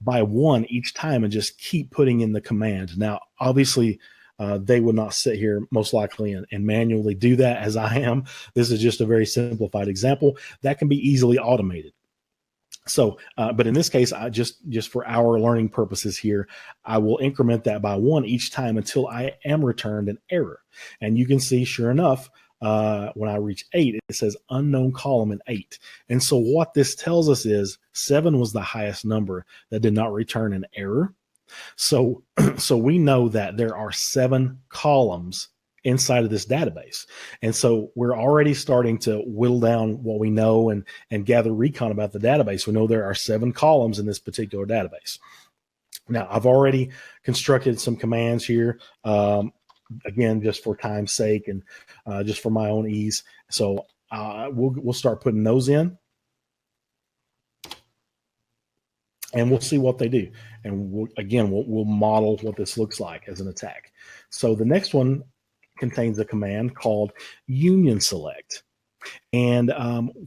by 1 each time and just keep putting in the command. Now, obviously, they would not sit here most likely and manually do that as I am. This is just a very simplified example that can be easily automated. So, but in this case, I just for our learning purposes here, I will increment that by 1 each time until I am returned an error. And you can see, sure enough, when I reach 8, it says unknown column in 8. And so what this tells us is 7 was the highest number that did not return an error. So we know that there are 7 columns inside of this database. And so we're already starting to whittle down what we know and gather recon about the database. We know there are 7 columns in this particular database. Now, I've already constructed some commands here, again, just for time's sake and just for my own ease. So we'll start putting those in, and we'll see what they do. And we'll model what this looks like as an attack. So the next one contains a command called union select. And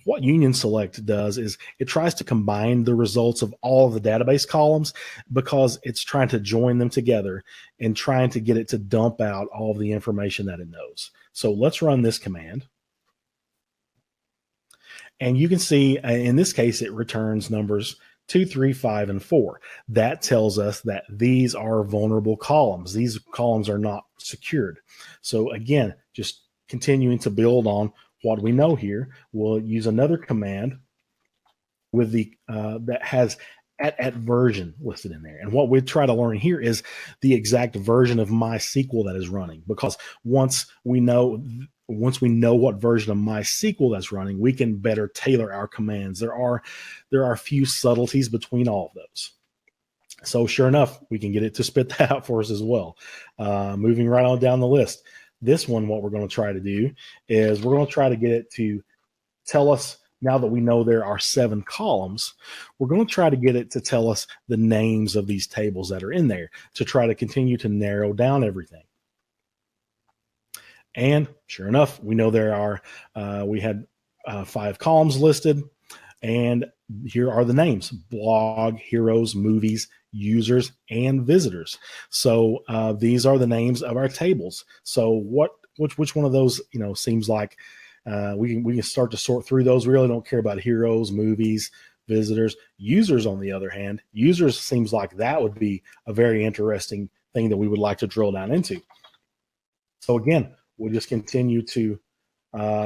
what union select does is it tries to combine the results of all of the database columns, because it's trying to join them together and trying to get it to dump out all of the information that it knows. So let's run this command. And you can see in this case, it returns numbers 2, 3, 5, and 4. That tells us that these are vulnerable columns. These columns are not secured. So again, just continuing to build on what we know here, we'll use another command with the that has at version listed in there. And what we try to learn here is the exact version of MySQL that is running, because once we know what version of MySQL that's running, we can better tailor our commands. There are a few subtleties between all of those. So sure enough, we can get it to spit that out for us as well. Moving right on down the list. This one, what we're going to try to do is we're going to try to get it to tell us now that we know there are 7 columns, we're going to try to get it to tell us the names of these tables that are in there to try to continue to narrow down everything. And sure enough, we know there are, we had 5 columns listed, and here are the names: blog, heroes, movies, users, and visitors. So these are the names of our tables. So which one of those, seems like we can start to sort through those. We really don't care about heroes, movies, visitors. Users, on the other hand, users seems like that would be a very interesting thing that we would like to drill down into. So again, we'll just continue to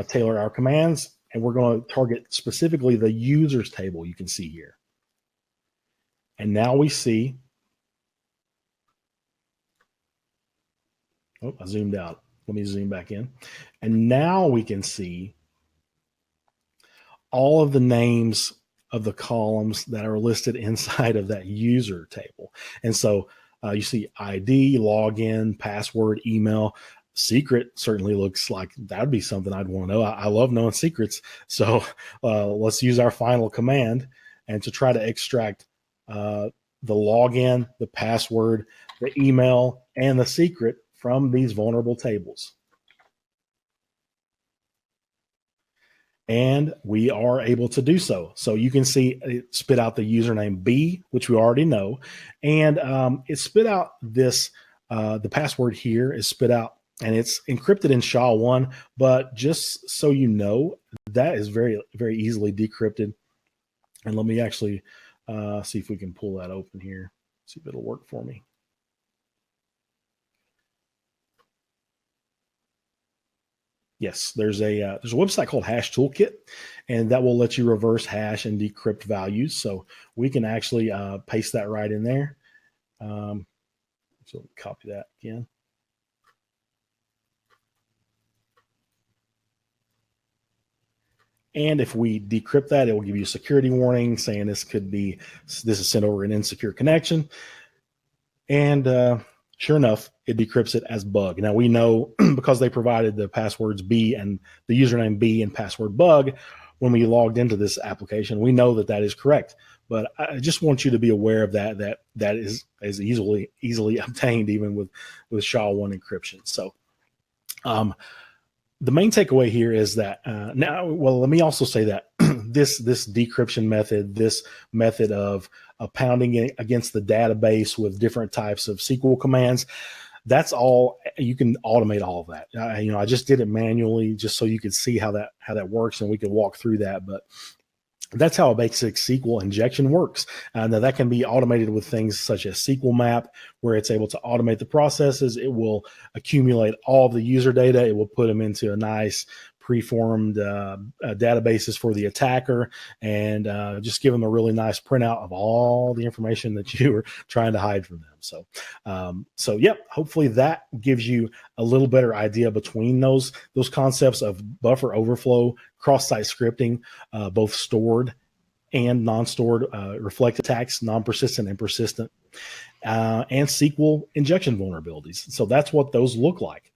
tailor our commands, and we're going to target specifically the users table you can see here. And now we see, oh, I zoomed out. Let me zoom back in. And now we can see all of the names of the columns that are listed inside of that user table. And so you see ID, login, password, email. Secret certainly looks like that'd be something I'd want to know. I love knowing secrets. So let's use our final command and to try to extract the login, the password, the email, and the secret from these vulnerable tables. And we are able to do so. So you can see it spit out the username B, which we already know. And it spit out this, the password here is spit out, and it's encrypted in SHA-1, but just so you know, that is very, very easily decrypted. And let me actually see if we can pull that open here, see if it'll work for me. Yes, there's a website called Hash Toolkit, and that will let you reverse hash and decrypt values. So we can actually paste that right in there. So copy that again. And if we decrypt that, it will give you a security warning saying this is sent over an insecure connection. And sure enough, it decrypts it as bug. Now we know because they provided the passwords B and the username B and password bug when we logged into this application, we know that is correct. But I just want you to be aware of that is easily obtained even with SHA-1 encryption. So the main takeaway here is that let me also say that this decryption method, this method of pounding against the database with different types of SQL commands, that's all you can automate all of that. I just did it manually just so you could see how that works, and we could walk through that. But that's how a basic SQL injection works. Now that can be automated with things such as SQL Map, where it's able to automate the processes. It will accumulate all the user data. It will put them into a nice preformed databases for the attacker, and just give them a really nice printout of all the information that you were trying to hide from them. So yep, hopefully that gives you a little better idea between those concepts of buffer overflow, cross-site scripting, both stored and non-stored, reflect attacks, non-persistent and persistent, and SQL injection vulnerabilities. So that's what those look like.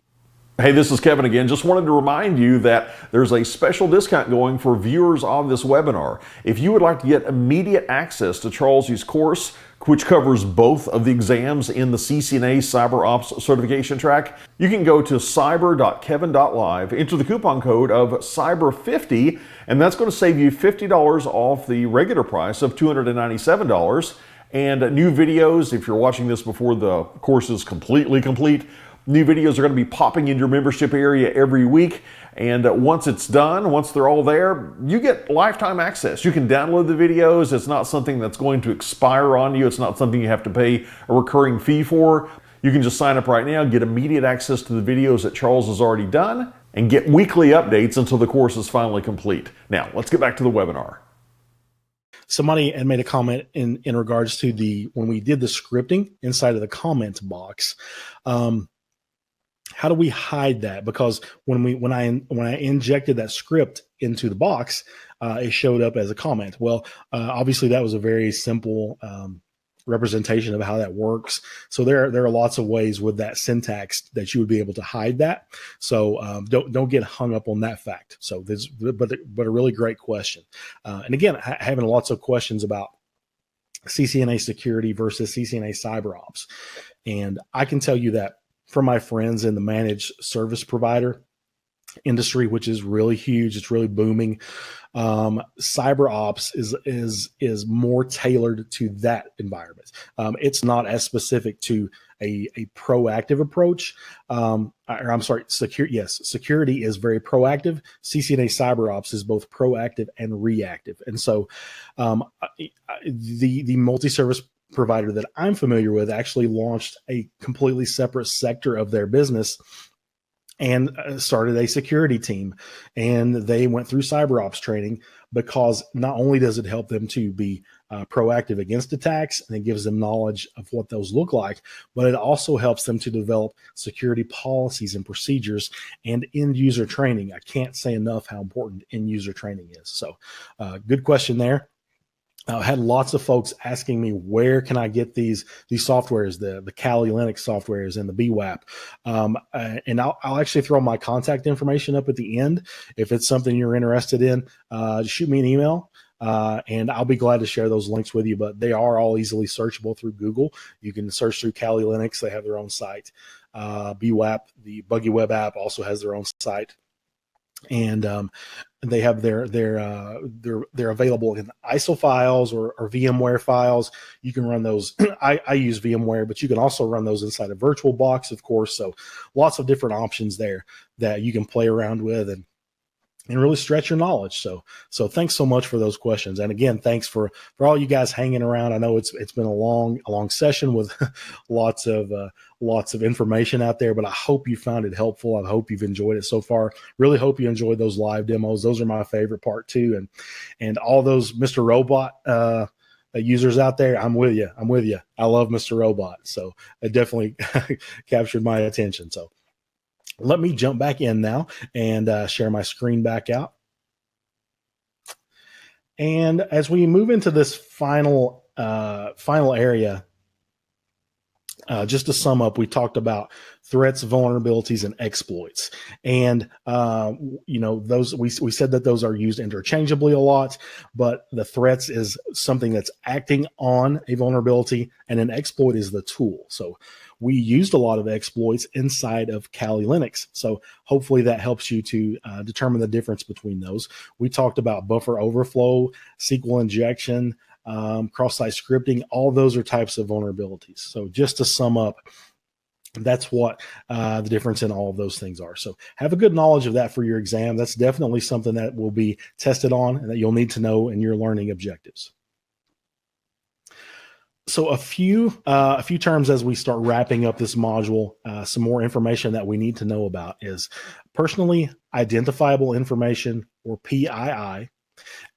Hey, this is Kevin again. Just wanted to remind you that there's a special discount going for viewers of this webinar. If you would like to get immediate access to Charles's course, which covers both of the exams in the CCNA Cyber Ops certification track, you can go to cyber.kevin.live, enter the coupon code of cyber50, and that's going to save you $50 off the regular price of $297. And new videos, if you're watching this before the course is completely complete, new videos are going to be popping in your membership area every week. And once it's done, once they're all there, you get lifetime access. You can download the videos. It's not something that's going to expire on you. It's not something you have to pay a recurring fee for. You can just sign up right now, get immediate access to the videos that Charles has already done, and get weekly updates until the course is finally complete. Now, let's get back to the webinar. Somebody had made a comment in regards to when we did the scripting inside of the comment box. How do we hide that? Because when I injected that script into the box, it showed up as a comment. Well, obviously that was a very simple representation of how that works. So there are lots of ways with that syntax that you would be able to hide that. So don't get hung up on that fact. So but a really great question. And again, having lots of questions about CCNA security versus CCNA cyber ops. And I can tell you that from my friends in the managed service provider industry, which is really huge, it's really booming. Cyber ops is more tailored to that environment. It's not as specific to a proactive approach. Security is very proactive. CCNA Cyber Ops is both proactive and reactive. And so the multi-service provider that I'm familiar with actually launched a completely separate sector of their business and started a security team. And they went through cyber ops training because not only does it help them to be proactive against attacks, and it gives them knowledge of what those look like, but it also helps them to develop security policies and procedures and end user training. I can't say enough how important end user training is. So good question there. I had lots of folks asking me, where can I get these softwares, the Kali Linux softwares and the BWAP? And I'll actually throw my contact information up at the end. If it's something you're interested in, shoot me an email. And I'll be glad to share those links with you, but they are all easily searchable through Google. You can search through Kali Linux. They have their own site. BWAP, the Buggy Web app, also has their own site. And they have they're available in ISO files or VMware files. You can run those. I use VMware, but you can also run those inside a VirtualBox, of course. So lots of different options there that you can play around with and really stretch your knowledge. So thanks so much for those questions. And again, thanks for all you guys hanging around. I know it's been a long session with lots of information out there, but I hope you found it helpful. I hope you've enjoyed it so far. Really hope you enjoyed those live demos. Those are my favorite part too. And all those Mr. Robot users out there, I'm with you. I love Mr. Robot. So it definitely captured my attention. So let me jump back in now and share my screen back out. And as we move into this final area, just to sum up, we talked about threats, vulnerabilities, and exploits. And, those we said that those are used interchangeably a lot, but the threats is something that's acting on a vulnerability, and an exploit is the tool. So we used a lot of exploits inside of Kali Linux. So hopefully that helps you to determine the difference between those. We talked about buffer overflow, SQL injection, cross-site scripting. All those are types of vulnerabilities. So just to sum up, that's what the difference in all of those things are. So have a good knowledge of that for your exam. That's definitely something that will be tested on and that you'll need to know in your learning objectives. So a few terms as we start wrapping up this module. Some more information that we need to know about is personally identifiable information, or PII,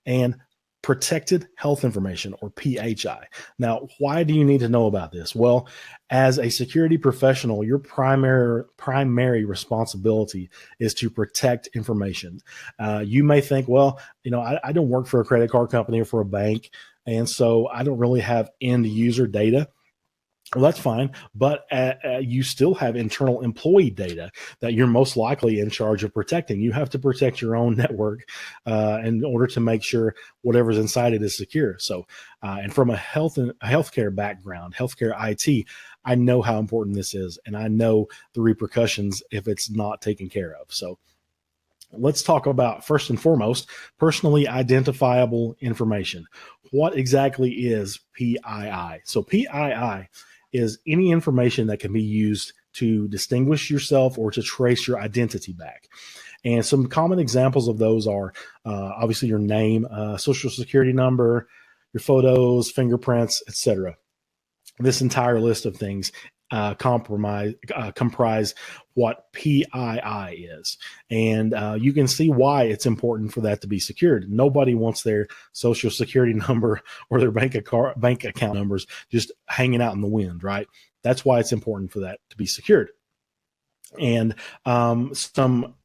and protected health information, or PHI. Now, why do you need to know about this? Well, as a security professional, your primary responsibility is to protect information. You may think, well, I don't work for a credit card company or for a bank, and so I don't really have end user data. Well, that's fine, but you still have internal employee data that you're most likely in charge of protecting. You have to protect your own network in order to make sure whatever's inside it is secure. So, and from a healthcare background, healthcare IT, I know how important this is, and I know the repercussions if it's not taken care of. So let's talk about, first and foremost, personally identifiable information. What exactly is PII? So PII is any information that can be used to distinguish yourself or to trace your identity back. And some common examples of those are obviously your name, social security number, your photos, fingerprints, etc. This entire list of things comprise what PII is. And you can see why it's important for that to be secured. Nobody wants their social security number or their bank account numbers just hanging out in the wind, right? That's why it's important for that to be secured. And some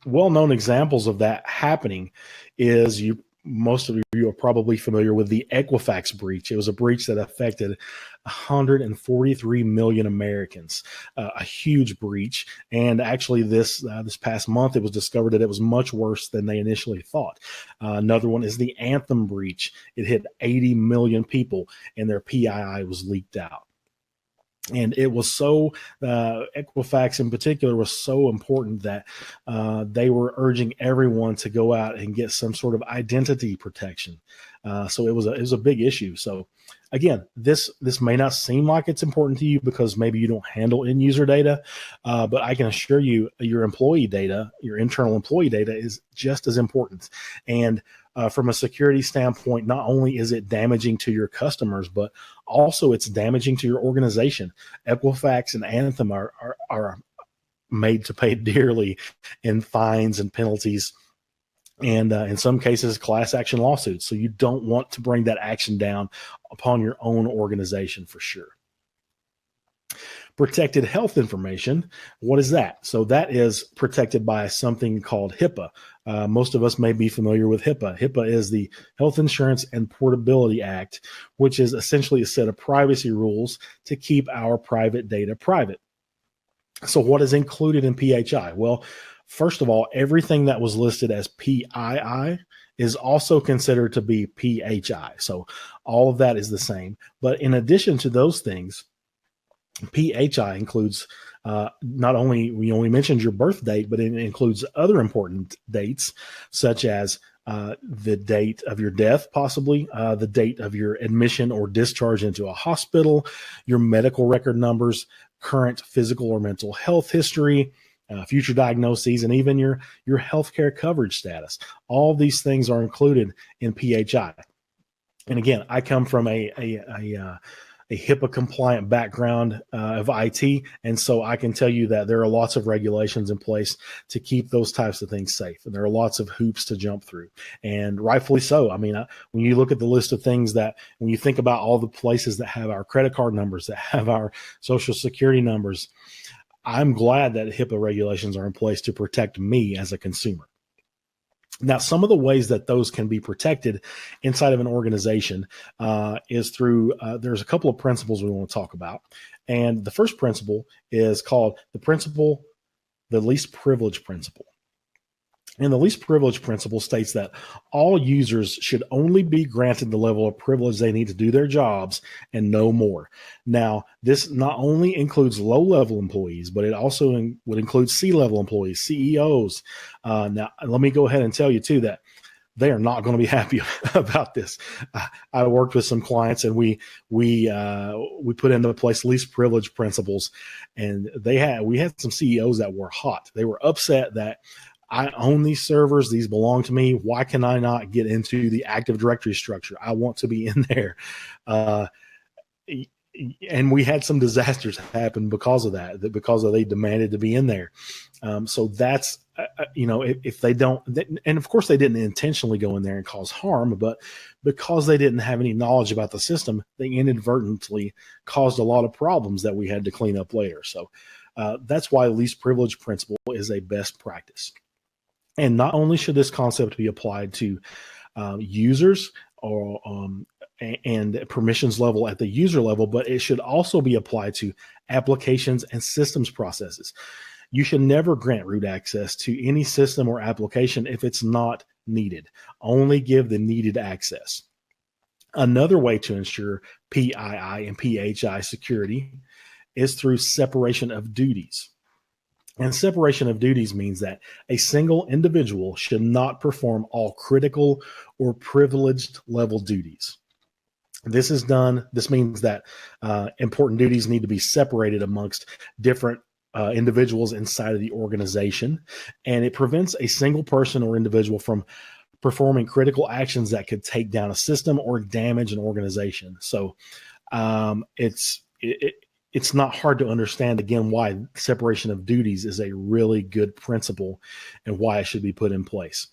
well-known examples of that happening is most of you are probably familiar with the Equifax breach. It was a breach that affected 143 million Americans, a huge breach. And actually, this past month, it was discovered that it was much worse than they initially thought. Another one is the Anthem breach. It hit 80 million people, and their PII was leaked out. And it was so, Equifax in particular was so important that they were urging everyone to go out and get some sort of identity protection. So it was a big issue. So again, this may not seem like it's important to you because maybe you don't handle end user data, but I can assure you your employee data, your internal employee data is just as important. And from a security standpoint, not only is it damaging to your customers, but also it's damaging to your organization. Equifax and Anthem are made to pay dearly in fines and penalties, and in some cases, class action lawsuits. So you don't want to bring that action down upon your own organization for sure. Protected health information. What is that? So that is protected by something called HIPAA. Most of us may be familiar with HIPAA. HIPAA is the Health Insurance and Portability Act, which is essentially a set of privacy rules to keep our private data private. So what is included in PHI? Well, first of all, everything that was listed as PII is also considered to be PHI. So all of that is the same. But in addition to those things, PHI includes not only, we only mentioned your birth date, but it includes other important dates, such as the date of your death, possibly the date of your admission or discharge into a hospital, your medical record numbers, current physical or mental health history, future diagnoses, and even your healthcare coverage status. All these things are included in PHI. And again, I come from a HIPAA compliant background of IT. And so I can tell you that there are lots of regulations in place to keep those types of things safe. And there are lots of hoops to jump through, and rightfully so. I mean, when you look at the list of things that, when you think about all the places that have our credit card numbers, that have our social security numbers, I'm glad that HIPAA regulations are in place to protect me as a consumer. Now, some of the ways that those can be protected inside of an organization is through, there's a couple of principles we want to talk about. And the first principle is called the least privilege principle. And the least privilege principle states that all users should only be granted the level of privilege they need to do their jobs and no more. Now, this not only includes low-level employees, but it also would include C-level employees, CEOs. Now, let me go ahead and tell you, too, that they are not going to be happy about this. I worked with some clients, and we put into place least privilege principles, and we had some CEOs that were hot. They were upset that I own these servers. These belong to me. Why can I not get into the Active Directory structure? I want to be in there. And we had some disasters happen because of that, because they demanded to be in there. So that's, if they don't, and of course they didn't intentionally go in there and cause harm, but because they didn't have any knowledge about the system, they inadvertently caused a lot of problems that we had to clean up later. So that's why least privilege principle is a best practice. And not only should this concept be applied to users or and permissions level at the user level, but it should also be applied to applications and systems processes. You should never grant root access to any system or application if it's not needed. Only give the needed access. Another way to ensure PII and PHI security is through separation of duties. And separation of duties means that a single individual should not perform all critical or privileged level duties. This means that important duties need to be separated amongst different individuals inside of the organization, and it prevents a single person or individual from performing critical actions that could take down a system or damage an organization. So it's not hard to understand, again, why separation of duties is a really good principle and why it should be put in place.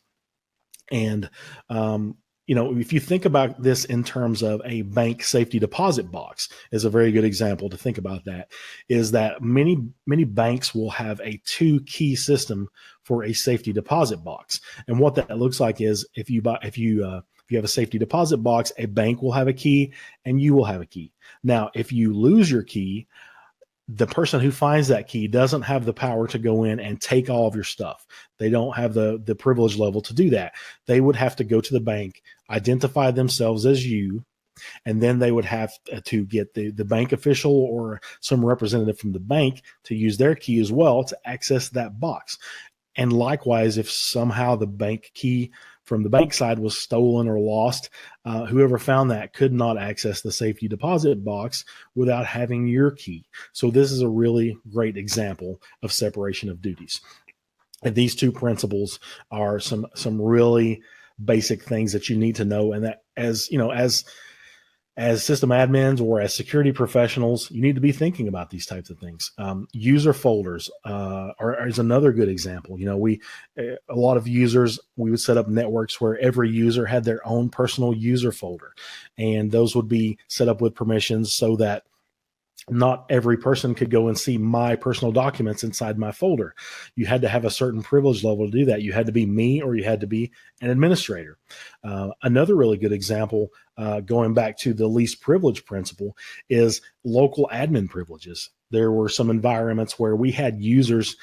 And, if you think about this in terms of a bank safety deposit box, is a very good example to think about. That is that many banks will have a 2-key system for a safety deposit box. And what that looks like is if you have a safety deposit box, a bank will have a key and you will have a key. Now, if you lose your key, the person who finds that key doesn't have the power to go in and take all of your stuff. They don't have the privilege level to do that. They would have to go to the bank, identify themselves as you, and then they would have to get the bank official or some representative from the bank to use their key as well to access that box. And likewise, if somehow the bank key from the bank side was stolen or lost, whoever found that could not access the safety deposit box without having your key. So this is a really great example of separation of duties. And these two principles are some really basic things that you need to know, and that as system admins or as security professionals, you need to be thinking about these types of things. User folders is another good example. A lot of users, we would set up networks where every user had their own personal user folder, and those would be set up with permissions so that not every person could go and see my personal documents inside my folder. You had to have a certain privilege level to do that. You had to be me, or you had to be an administrator. Another really good example, going back to the least privilege principle, is local admin privileges. There were some environments where we had users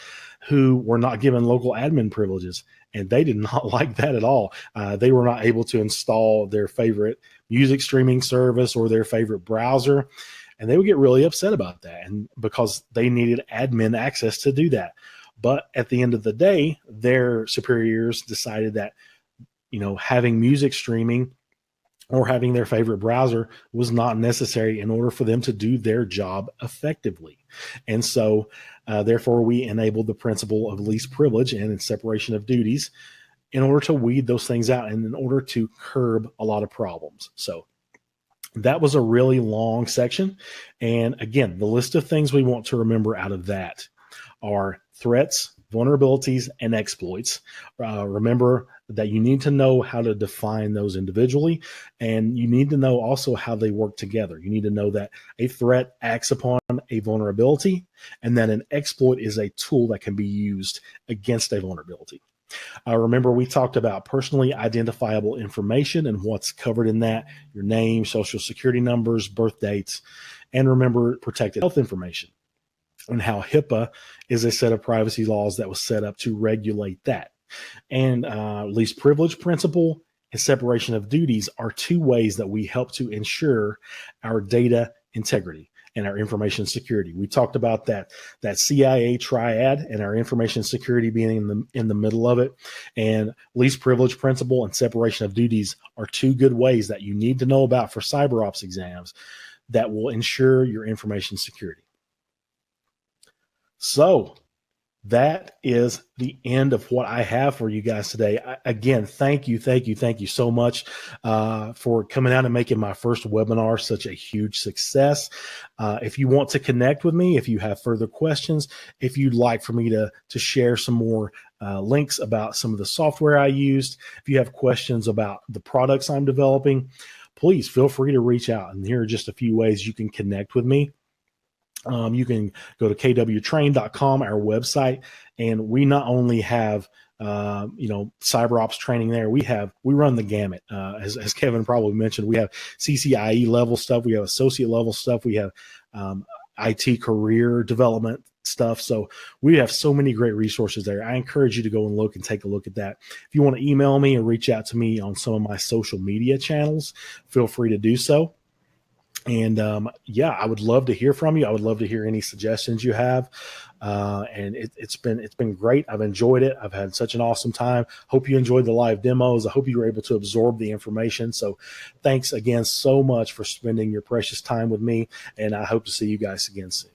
who were not given local admin privileges, and they did not like that at all. They were not able to install their favorite music streaming service or their favorite browser. And they would get really upset about that, and because they needed admin access to do that. But at the end of the day, their superiors decided that, having music streaming or having their favorite browser was not necessary in order for them to do their job effectively. And so, therefore, we enabled the principle of least privilege and separation of duties in order to weed those things out and in order to curb a lot of problems. So that was a really long section. And again, the list of things we want to remember out of that are threats, vulnerabilities, and exploits. Remember that you need to know how to define those individually, and you need to know also how they work together. You need to know that a threat acts upon a vulnerability, and that an exploit is a tool that can be used against a vulnerability. Remember, we talked about personally identifiable information and what's covered in that: your name, social security numbers, birth dates, and remember protected health information, and how HIPAA is a set of privacy laws that was set up to regulate that. And least privilege principle and separation of duties are two ways that we help to ensure our data integrity and our information security. We talked about that CIA triad and our information security being in the middle of it. And least privilege principle and separation of duties are two good ways that you need to know about for cyber ops exams that will ensure your information security. So that is the end of what I have for you guys today. Again, thank you so much for coming out and making my first webinar such a huge success. If you want to connect with me, if you have further questions, if you'd like for me to share some more links about some of the software I used, if you have questions about the products I'm developing, please feel free to reach out. And here are just a few ways you can connect with me. You can go to kwtrain.com, our website, and we not only have cyber ops training there. We run the gamut. As Kevin probably mentioned, we have CCIE level stuff, we have associate level stuff, we have IT career development stuff. So we have so many great resources there. I encourage you to go and look and take a look at that. If you want to email me or reach out to me on some of my social media channels, feel free to do so. And I would love to hear from you. I would love to hear any suggestions you have. And it's been great. I've enjoyed it. I've had such an awesome time. Hope you enjoyed the live demos. I hope you were able to absorb the information. So thanks again so much for spending your precious time with me. And I hope to see you guys again soon.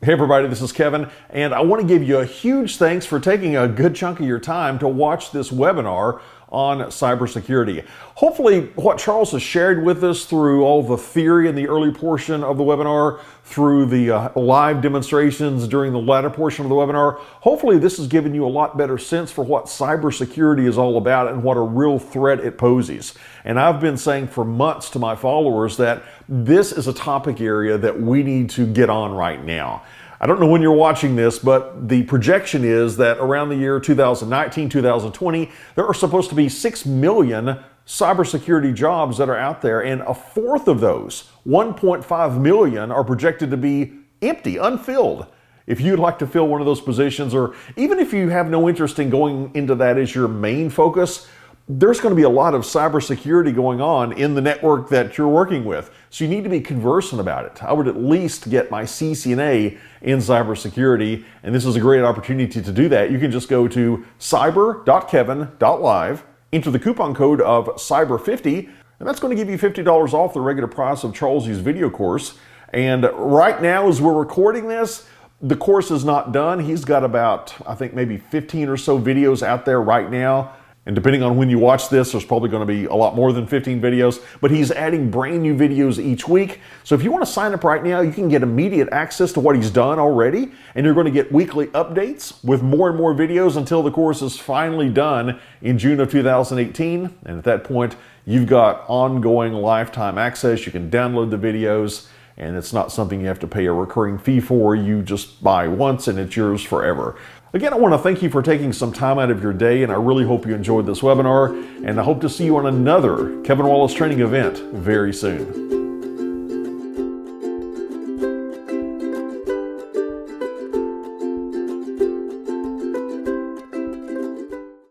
Hey everybody, this is Kevin, and I want to give you a huge thanks for taking a good chunk of your time to watch this webinar on cybersecurity. Hopefully what Charles has shared with us through all the theory in the early portion of the webinar, through the live demonstrations during the latter portion of the webinar, hopefully this has given you a lot better sense for what cybersecurity is all about and what a real threat it poses. And I've been saying for months to my followers that this is a topic area that we need to get on right now. I don't know when you're watching this, but the projection is that around the year 2019, 2020, there are supposed to be 6 million cybersecurity jobs that are out there, and a fourth of those, 1.5 million, are projected to be empty, unfilled. If you'd like to fill one of those positions, or even if you have no interest in going into that as your main focus, there's going to be a lot of cybersecurity going on in the network that you're working with. So you need to be conversant about it. I would at least get my CCNA in cybersecurity, and this is a great opportunity to do that. You can just go to cyber.kevin.live, enter the coupon code of cyber50, and that's going to give you $50 off the regular price of Charles's video course. And right now, as we're recording this, the course is not done. He's got about, I think, maybe 15 or so videos out there right now. And depending on when you watch this, there's probably going to be a lot more than 15 videos, but he's adding brand new videos each week. So if you want to sign up right now, you can get immediate access to what he's done already, and you're going to get weekly updates with more and more videos until the course is finally done in June of 2018. And at that point, you've got ongoing lifetime access. You can download the videos, and it's not something you have to pay a recurring fee for. You just buy once and it's yours forever. Again, I want to thank you for taking some time out of your day, and I really hope you enjoyed this webinar, and I hope to see you on another Kevin Wallace training event very soon.